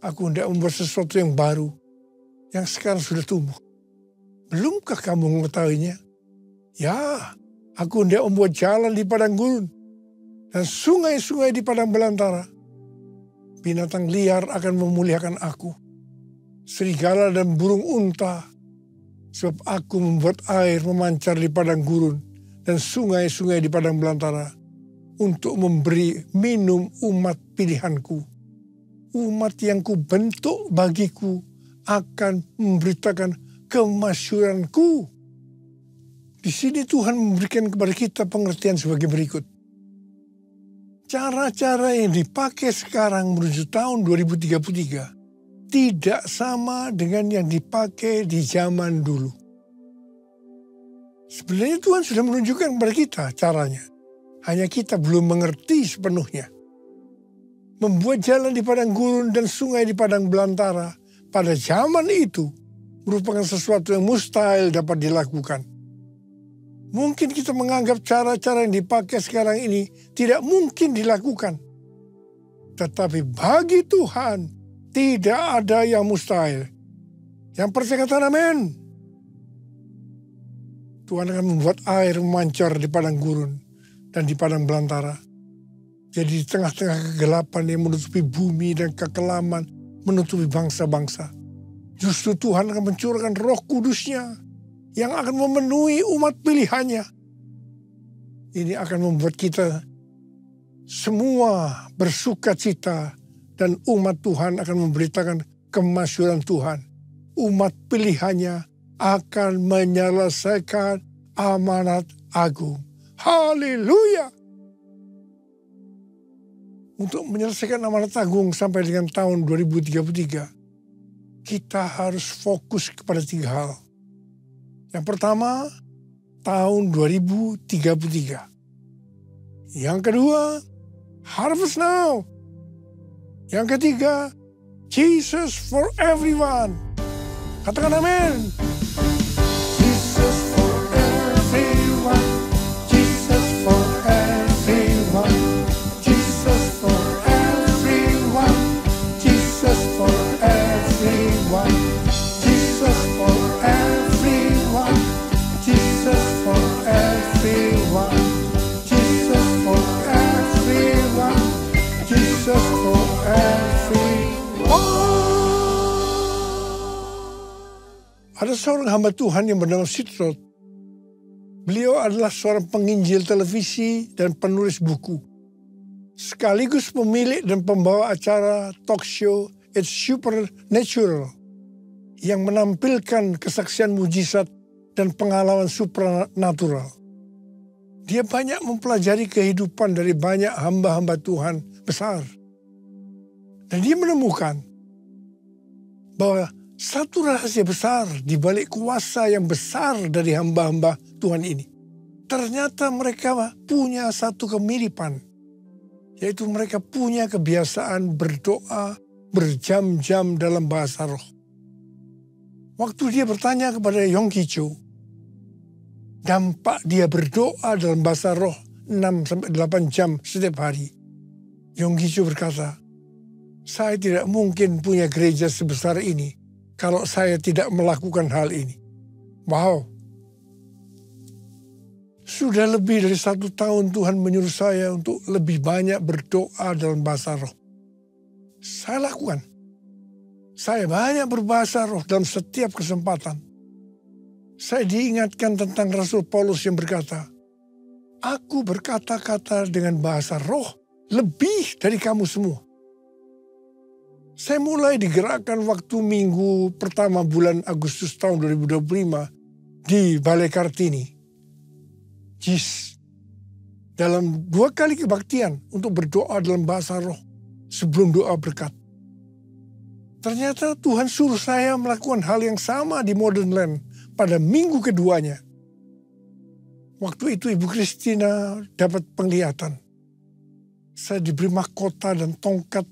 aku hendak membuat sesuatu yang baru, yang sekarang sudah tumbuh. Belumkah kamu mengetahuinya? Ya, aku hendak membuat jalan di padang gurun, dan sungai-sungai di padang belantara. Binatang liar akan memuliakan aku. Serigala dan burung unta. Sebab aku membuat air memancar di padang gurun dan sungai-sungai di padang belantara. Untuk memberi minum umat pilihanku. Umat yang kubentuk bagiku akan memberitakan kemasyhuranku. Di sini Tuhan memberikan kepada kita pengertian sebagai berikut. Cara-cara yang dipakai sekarang menuju tahun 2033 tidak sama dengan yang dipakai di zaman dulu. Sebenarnya Tuhan sudah menunjukkan kepada kita caranya. Hanya kita belum mengerti sepenuhnya. Membuat jalan di padang gurun dan sungai di padang belantara pada zaman itu merupakan sesuatu yang mustahil dapat dilakukan. Mungkin kita menganggap cara-cara yang dipakai sekarang ini tidak mungkin dilakukan. Tetapi bagi Tuhan tidak ada yang mustahil. Yang percaya kata amin. Tuhan akan membuat air memancar di padang gurun dan di padang belantara. Jadi di tengah-tengah kegelapan yang menutupi bumi dan kekelaman menutupi bangsa-bangsa. Justru Tuhan akan mencurahkan Roh Kudus-Nya yang akan memenuhi umat pilihannya. Ini akan membuat kita semua bersuka cita dan umat Tuhan akan memberitakan kemasyhuran Tuhan. Umat pilihannya akan menyelesaikan amanat agung. Haleluya! Untuk menyelesaikan amanat agung sampai dengan tahun 2033, kita harus fokus kepada 3 hal. Yang pertama, tahun 2033. Yang kedua, harvest now. Yang ketiga, Jesus for everyone. Katakan amin. Jesus for everyone. Jesus for everyone. Jesus for everyone. Jesus for everyone. Jesus for everyone. Jesus for everyone. Jesus for everyone. Jesus for everyone. Ada seorang hamba Tuhan yang bernama Sitrot. Beliau adalah seorang penginjil televisi dan penulis buku. Sekaligus pemilik dan pembawa acara talk show It's Supernatural yang menampilkan kesaksian mujizat dan pengalaman supranatural. Dia banyak mempelajari kehidupan dari banyak hamba-hamba Tuhan besar. Dan dia menemukan bahwa satu rahasia besar di balik kuasa yang besar dari hamba-hamba Tuhan ini. Ternyata mereka punya satu kemiripan. Yaitu mereka punya kebiasaan berdoa berjam-jam dalam bahasa roh. Waktu dia bertanya kepada Yong Ki Cho, dampak dia berdoa dalam bahasa roh 6-8 jam setiap hari. Yong Ki Cho berkata, saya tidak mungkin punya gereja sebesar ini kalau saya tidak melakukan hal ini. Wow. Sudah lebih dari 1 tahun Tuhan menyuruh saya untuk lebih banyak berdoa dalam bahasa roh. Saya lakukan. Saya banyak berbahasa roh dalam setiap kesempatan. Saya diingatkan tentang Rasul Paulus yang berkata, aku berkata-kata dengan bahasa roh lebih dari kamu semua. Saya mulai digerakkan waktu minggu pertama bulan Agustus tahun 2025 di Balai Kartini. JIS. Dalam 2 kali kebaktian untuk berdoa dalam bahasa roh sebelum doa berkat. Ternyata Tuhan suruh saya melakukan hal yang sama di Modern Land pada minggu keduanya. Waktu itu Ibu Christina dapat penglihatan. Saya diberi mahkota dan tongkat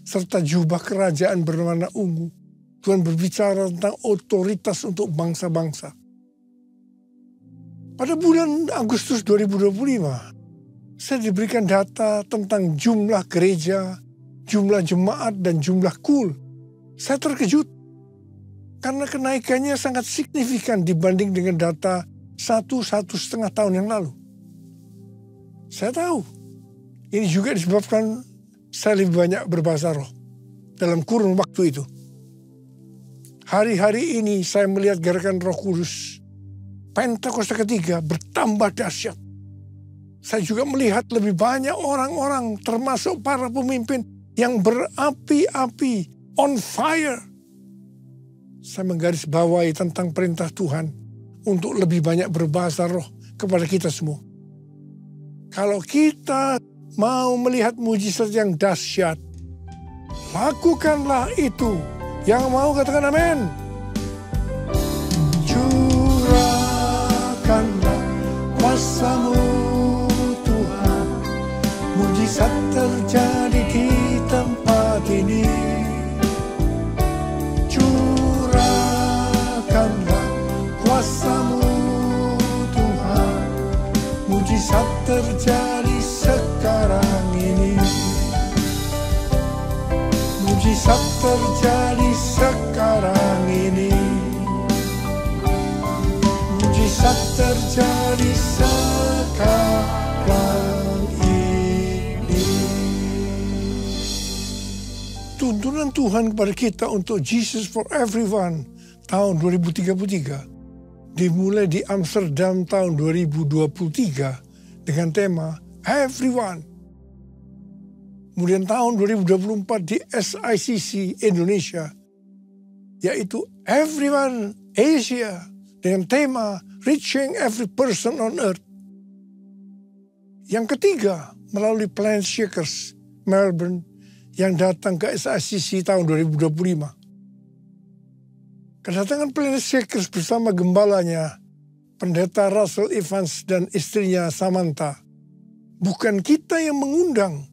serta jubah kerajaan berwarna ungu. Tuhan berbicara tentang otoritas untuk bangsa-bangsa. Pada bulan Agustus 2025, saya diberikan data tentang jumlah gereja, jumlah jemaat, dan jumlah kul. Saya terkejut karena kenaikannya sangat signifikan dibanding dengan data 1,5 tahun yang lalu. Saya tahu, ini juga disebabkan saya lebih banyak berbahasa roh dalam kurun waktu itu. Hari-hari ini saya melihat gerakan Roh Kudus Pentakosta ketiga bertambah dahsyat. Saya juga melihat lebih banyak orang-orang termasuk para pemimpin yang berapi-api, on fire. Saya menggarisbawahi tentang perintah Tuhan untuk lebih banyak berbahasa roh kepada kita semua. Kalau kita mau melihat mujizat yang dahsyat, lakukanlah itu. Yang mau katakan amin. Curahkanlah kuasa-Mu Tuhan, mujizat terjadi di tempat ini. Curahkanlah kuasa-Mu Tuhan, mujizat terjadi sekarang ini. Mujizat terjadi sekarang ini. Mujizat terjadi sekarang ini. Tuntunan Tuhan kepada kita untuk Jesus for Everyone tahun 2033 dimulai di Amsterdam tahun 2023 dengan tema Everyone. Kemudian tahun 2024 di SICC Indonesia, yaitu Everyone Asia dengan tema Reaching Every Person on Earth. Yang ketiga, melalui Planet Shakers Melbourne yang datang ke SICC tahun 2025. Kedatangan Planet Shakers bersama gembalanya, Pendeta Russell Evans dan istrinya Samantha, bukan kita yang mengundang,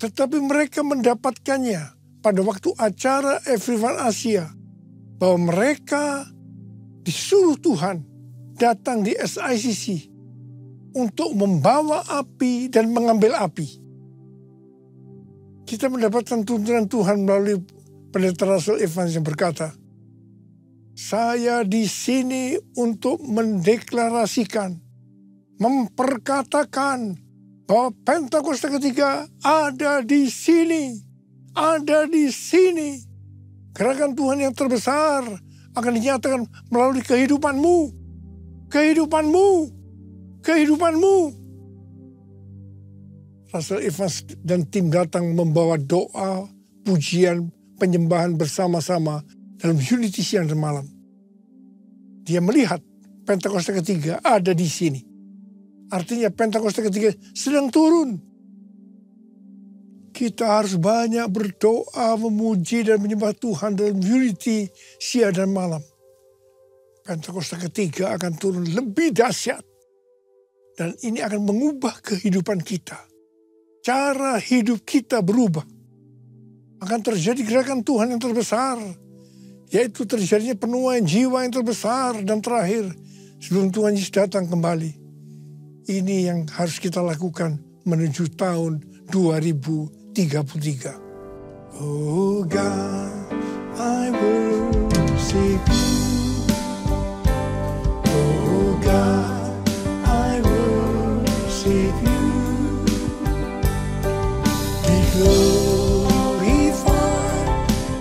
tetapi mereka mendapatkannya pada waktu acara Everyone Asia, bahwa mereka disuruh Tuhan datang di SICC untuk membawa api dan mengambil api. Kita mendapatkan tuntunan Tuhan melalui Pendeta Russell Evans yang berkata, saya di sini untuk mendeklarasikan, memperkatakan bahwa Pentakosta ketiga ada di sini. Ada di sini. Gerakan Tuhan yang terbesar akan dinyatakan melalui kehidupanmu. Kehidupanmu. Kehidupanmu. Russell Evans dan tim datang membawa doa, pujian, penyembahan bersama-sama dalam unity siang dan malam. Dia melihat Pentakosta ketiga ada di sini. Artinya Pentakosta ketiga sedang turun. Kita harus banyak berdoa, memuji dan menyembah Tuhan dalam unity siang dan malam. Pentakosta ketiga akan turun lebih dahsyat. Dan ini akan mengubah kehidupan kita. Cara hidup kita berubah. Akan terjadi gerakan Tuhan yang terbesar. Yaitu terjadinya penuaian jiwa yang terbesar dan terakhir sebelum Tuhan Yesus datang kembali. Ini yang harus kita lakukan menuju tahun 2033. Oh God, I worship you. Oh God, I worship you. Be glorified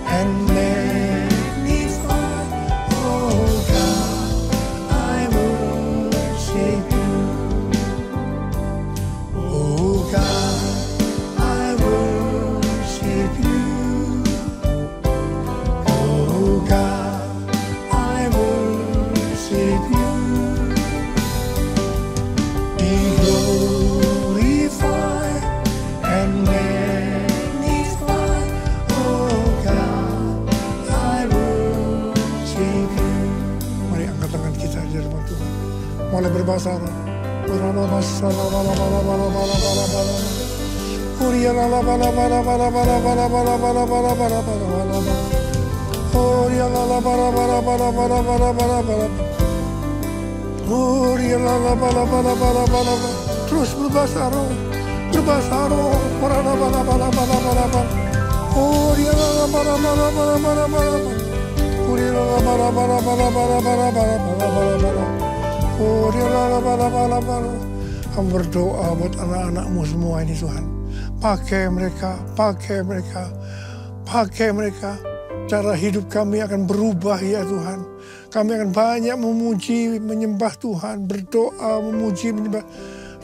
and magnified. Oh God, I worship you. Oh God, I worship you. Oh God, I worship you. Be glorified and magnified. Oh God, I worship you. Mari angkat tangan kita di hadapan Tuhan. Mulai berbahasa Arab. Terus berbahasa roh, berbahasa roh. Kami berdoa buat anak-anakmu semua ini Tuhan. Pakai mereka, pakai mereka, pakai mereka. Cara hidup kami akan berubah ya Tuhan. Kami akan banyak memuji, menyembah Tuhan. Berdoa, memuji, menyembah.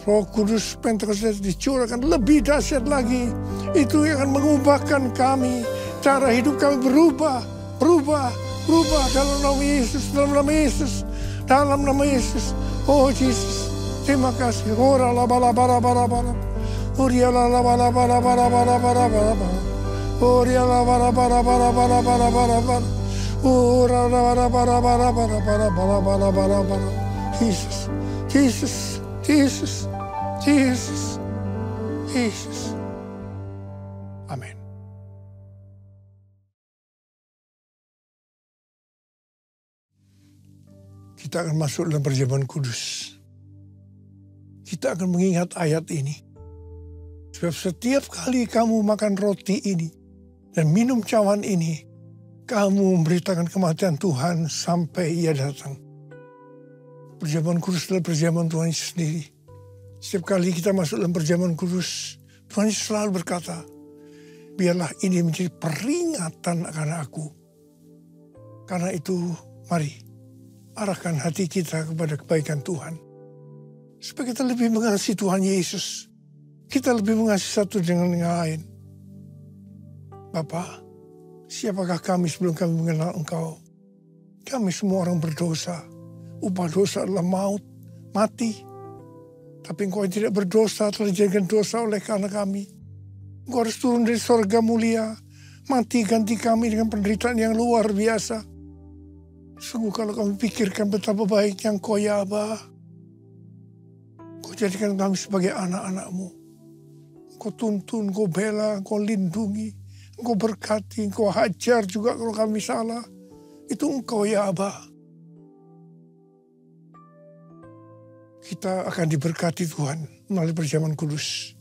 Roh Kudus Pentakosta dicurahkan lebih dahsyat lagi. Itu yang akan mengubahkan kami. Cara hidup kami berubah, berubah, berubah dalam nama Yesus, dalam nama Yesus, dalam nama Yesus. Oh Yesus, terima kasih. Ora la bala bala bala bala. Oria la bala bala bala bala bala bala. Oria la bala bala bala bala bala bala bala. Ora la bala bala bala bala bala bala bala bala. Jesus, Jesus, Jesus, Jesus, Jesus. Amin. Kita akan masuk dalam perjamuan kudus. Kita akan mengingat ayat ini. Sebab setiap kali kamu makan roti ini dan minum cawan ini, kamu memberitakan kematian Tuhan sampai Ia datang. Perjamuan kudus adalah perjamuan Tuhan Yesus sendiri. Setiap kali kita masuk dalam perjamuan kudus, Tuhan Yesus selalu berkata, biarlah ini menjadi peringatan akan aku. Karena itu, mari arahkan hati kita kepada kebaikan Tuhan. Supaya kita lebih mengasihi Tuhan Yesus. Kita lebih mengasihi satu dengan yang lain. Bapa, siapakah kami sebelum kami mengenal Engkau? Kami semua orang berdosa. Upah dosa adalah maut, mati. Tapi Engkau yang tidak berdosa telah dijadikan dosa oleh karena kami. Engkau harus turun dari sorga mulia, mati ganti kami dengan penderitaan yang luar biasa. Sungguh kalau kami pikirkan betapa baiknya Engkau ya Aba. Engkau jadikan kami sebagai anak-anak-Mu. Engkau tuntun, Engkau bela, Engkau lindungi. Engkau berkati, Engkau hajar juga kalau kami salah. Itu Engkau ya Aba. Kita akan diberkati Tuhan melalui perjamuan kudus.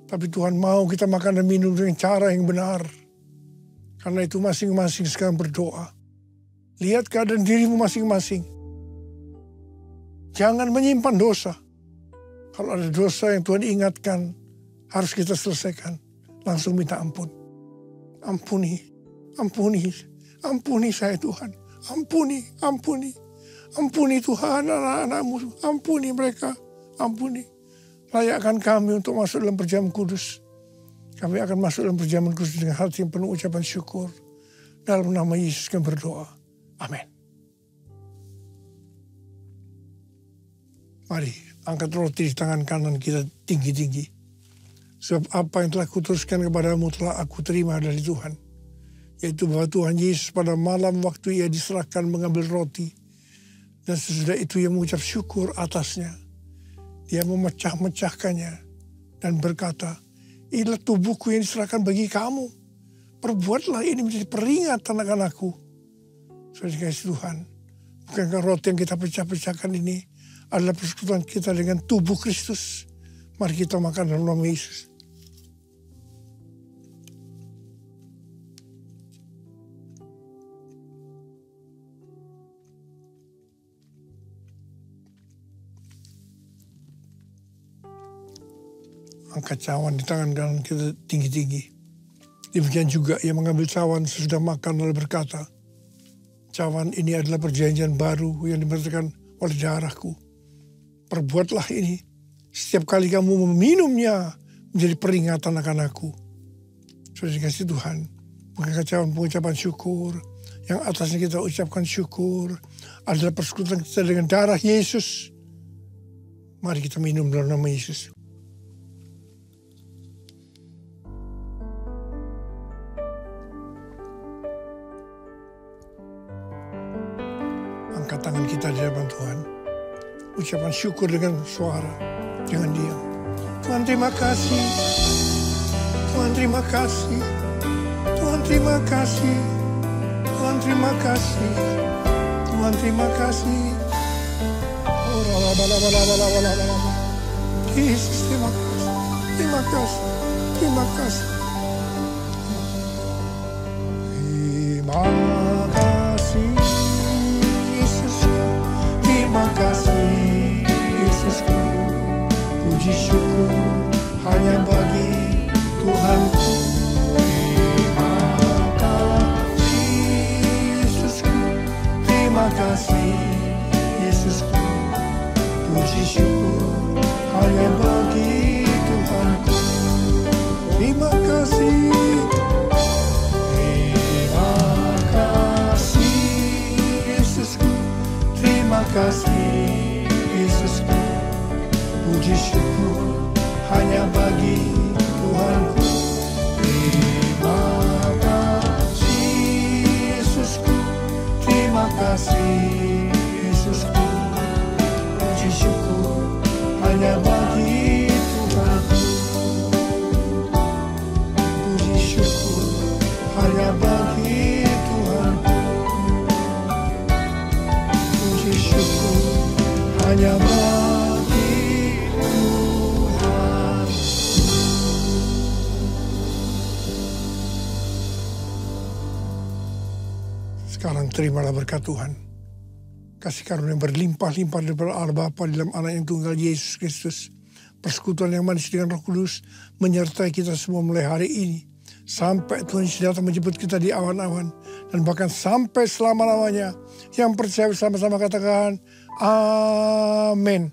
Tapi Tuhan mau kita makan dan minum dengan cara yang benar. Karena itu masing-masing sekarang berdoa. Lihat keadaan dirimu masing-masing. Jangan menyimpan dosa. Kalau ada dosa yang Tuhan ingatkan, harus kita selesaikan. Langsung minta ampun. Ampuni, ampuni, ampuni saya Tuhan. Ampuni, ampuni. Ampuni Tuhan anak-anak-Mu. Ampuni mereka, ampuni. Layakkan kami untuk masuk dalam perjamuan kudus. Kami akan masuk dalam perjamuan kudus dengan hati yang penuh ucapan syukur. Dalam nama Yesus kami berdoa. Amin. Mari angkat roti di tangan kanan kita tinggi-tinggi. Sebab apa yang telah kuteruskan kepadamu telah aku terima dari Tuhan. Yaitu bahwa Tuhan Yesus pada malam waktu ia diserahkan mengambil roti. Dan sesudah itu ia mengucap syukur atasnya. Dia memecah-mecahkannya dan berkata, inilah tubuhku yang diserahkan bagi kamu. Perbuatlah ini menjadi peringatan akan aku. Saudara kasih Tuhan, bukankah roti yang kita pecah-pecahkan ini adalah persekutuan kita dengan tubuh Kristus. Mari kita makan dalam nama Yesus. Angkat cawan di tangan kanan kita tinggi-tinggi. Demikian juga ia mengambil cawan sesudah makan lalu berkata, cawan ini adalah perjanjian baru yang dimerintahkan oleh darahku. Perbuatlah ini setiap kali kamu meminumnya menjadi peringatan akan aku. Sudah dikasih Tuhan, mengangkat cawan pengucapan syukur. Yang atasnya kita ucapkan syukur adalah persekutuan kita dengan darah Yesus. Mari kita minum dalam nama Yesus. Angkat tangan kita di hadapan Tuhan. Ucapan syukur dengan suara. Jangan diam. Tuhan terima kasih. Tuhan terima kasih. Tuhan terima kasih. Tuhan terima kasih. Tuhan terima kasih. Yesus terima kasih. Terima kasih. Terima kasih. Terima kasih. Terima kasih Yesusku, puji syukur hanya bagi Tuhanku. Terima kasih Yesusku, terima kasih Yesusku, puji syukur hanya bagi Tuhanku. Terima kasih. Terima kasih Yesusku, terima kasih Yesusku, puji syukur hanya bagi Tuhanku. Terima kasih Yesusku, terima kasih Yesusku, puji syukur hanya bagi Tuhanku. Puji syukur hanya bagi Tuhanku. Hanya bagi Tuhan. Sekarang terimalah berkat Tuhan. Kasih karunia yang berlimpah-limpah daripada Allah Bapa dalam Anak yang tunggal Yesus Kristus. Persekutuan yang manis dengan Roh Kudus menyertai kita semua mulai hari ini. Sampai Tuhan Yesus datang menjemput kita di awan-awan. Dan bahkan sampai selama-lamanya. Yang percaya sama-sama katakan, amin.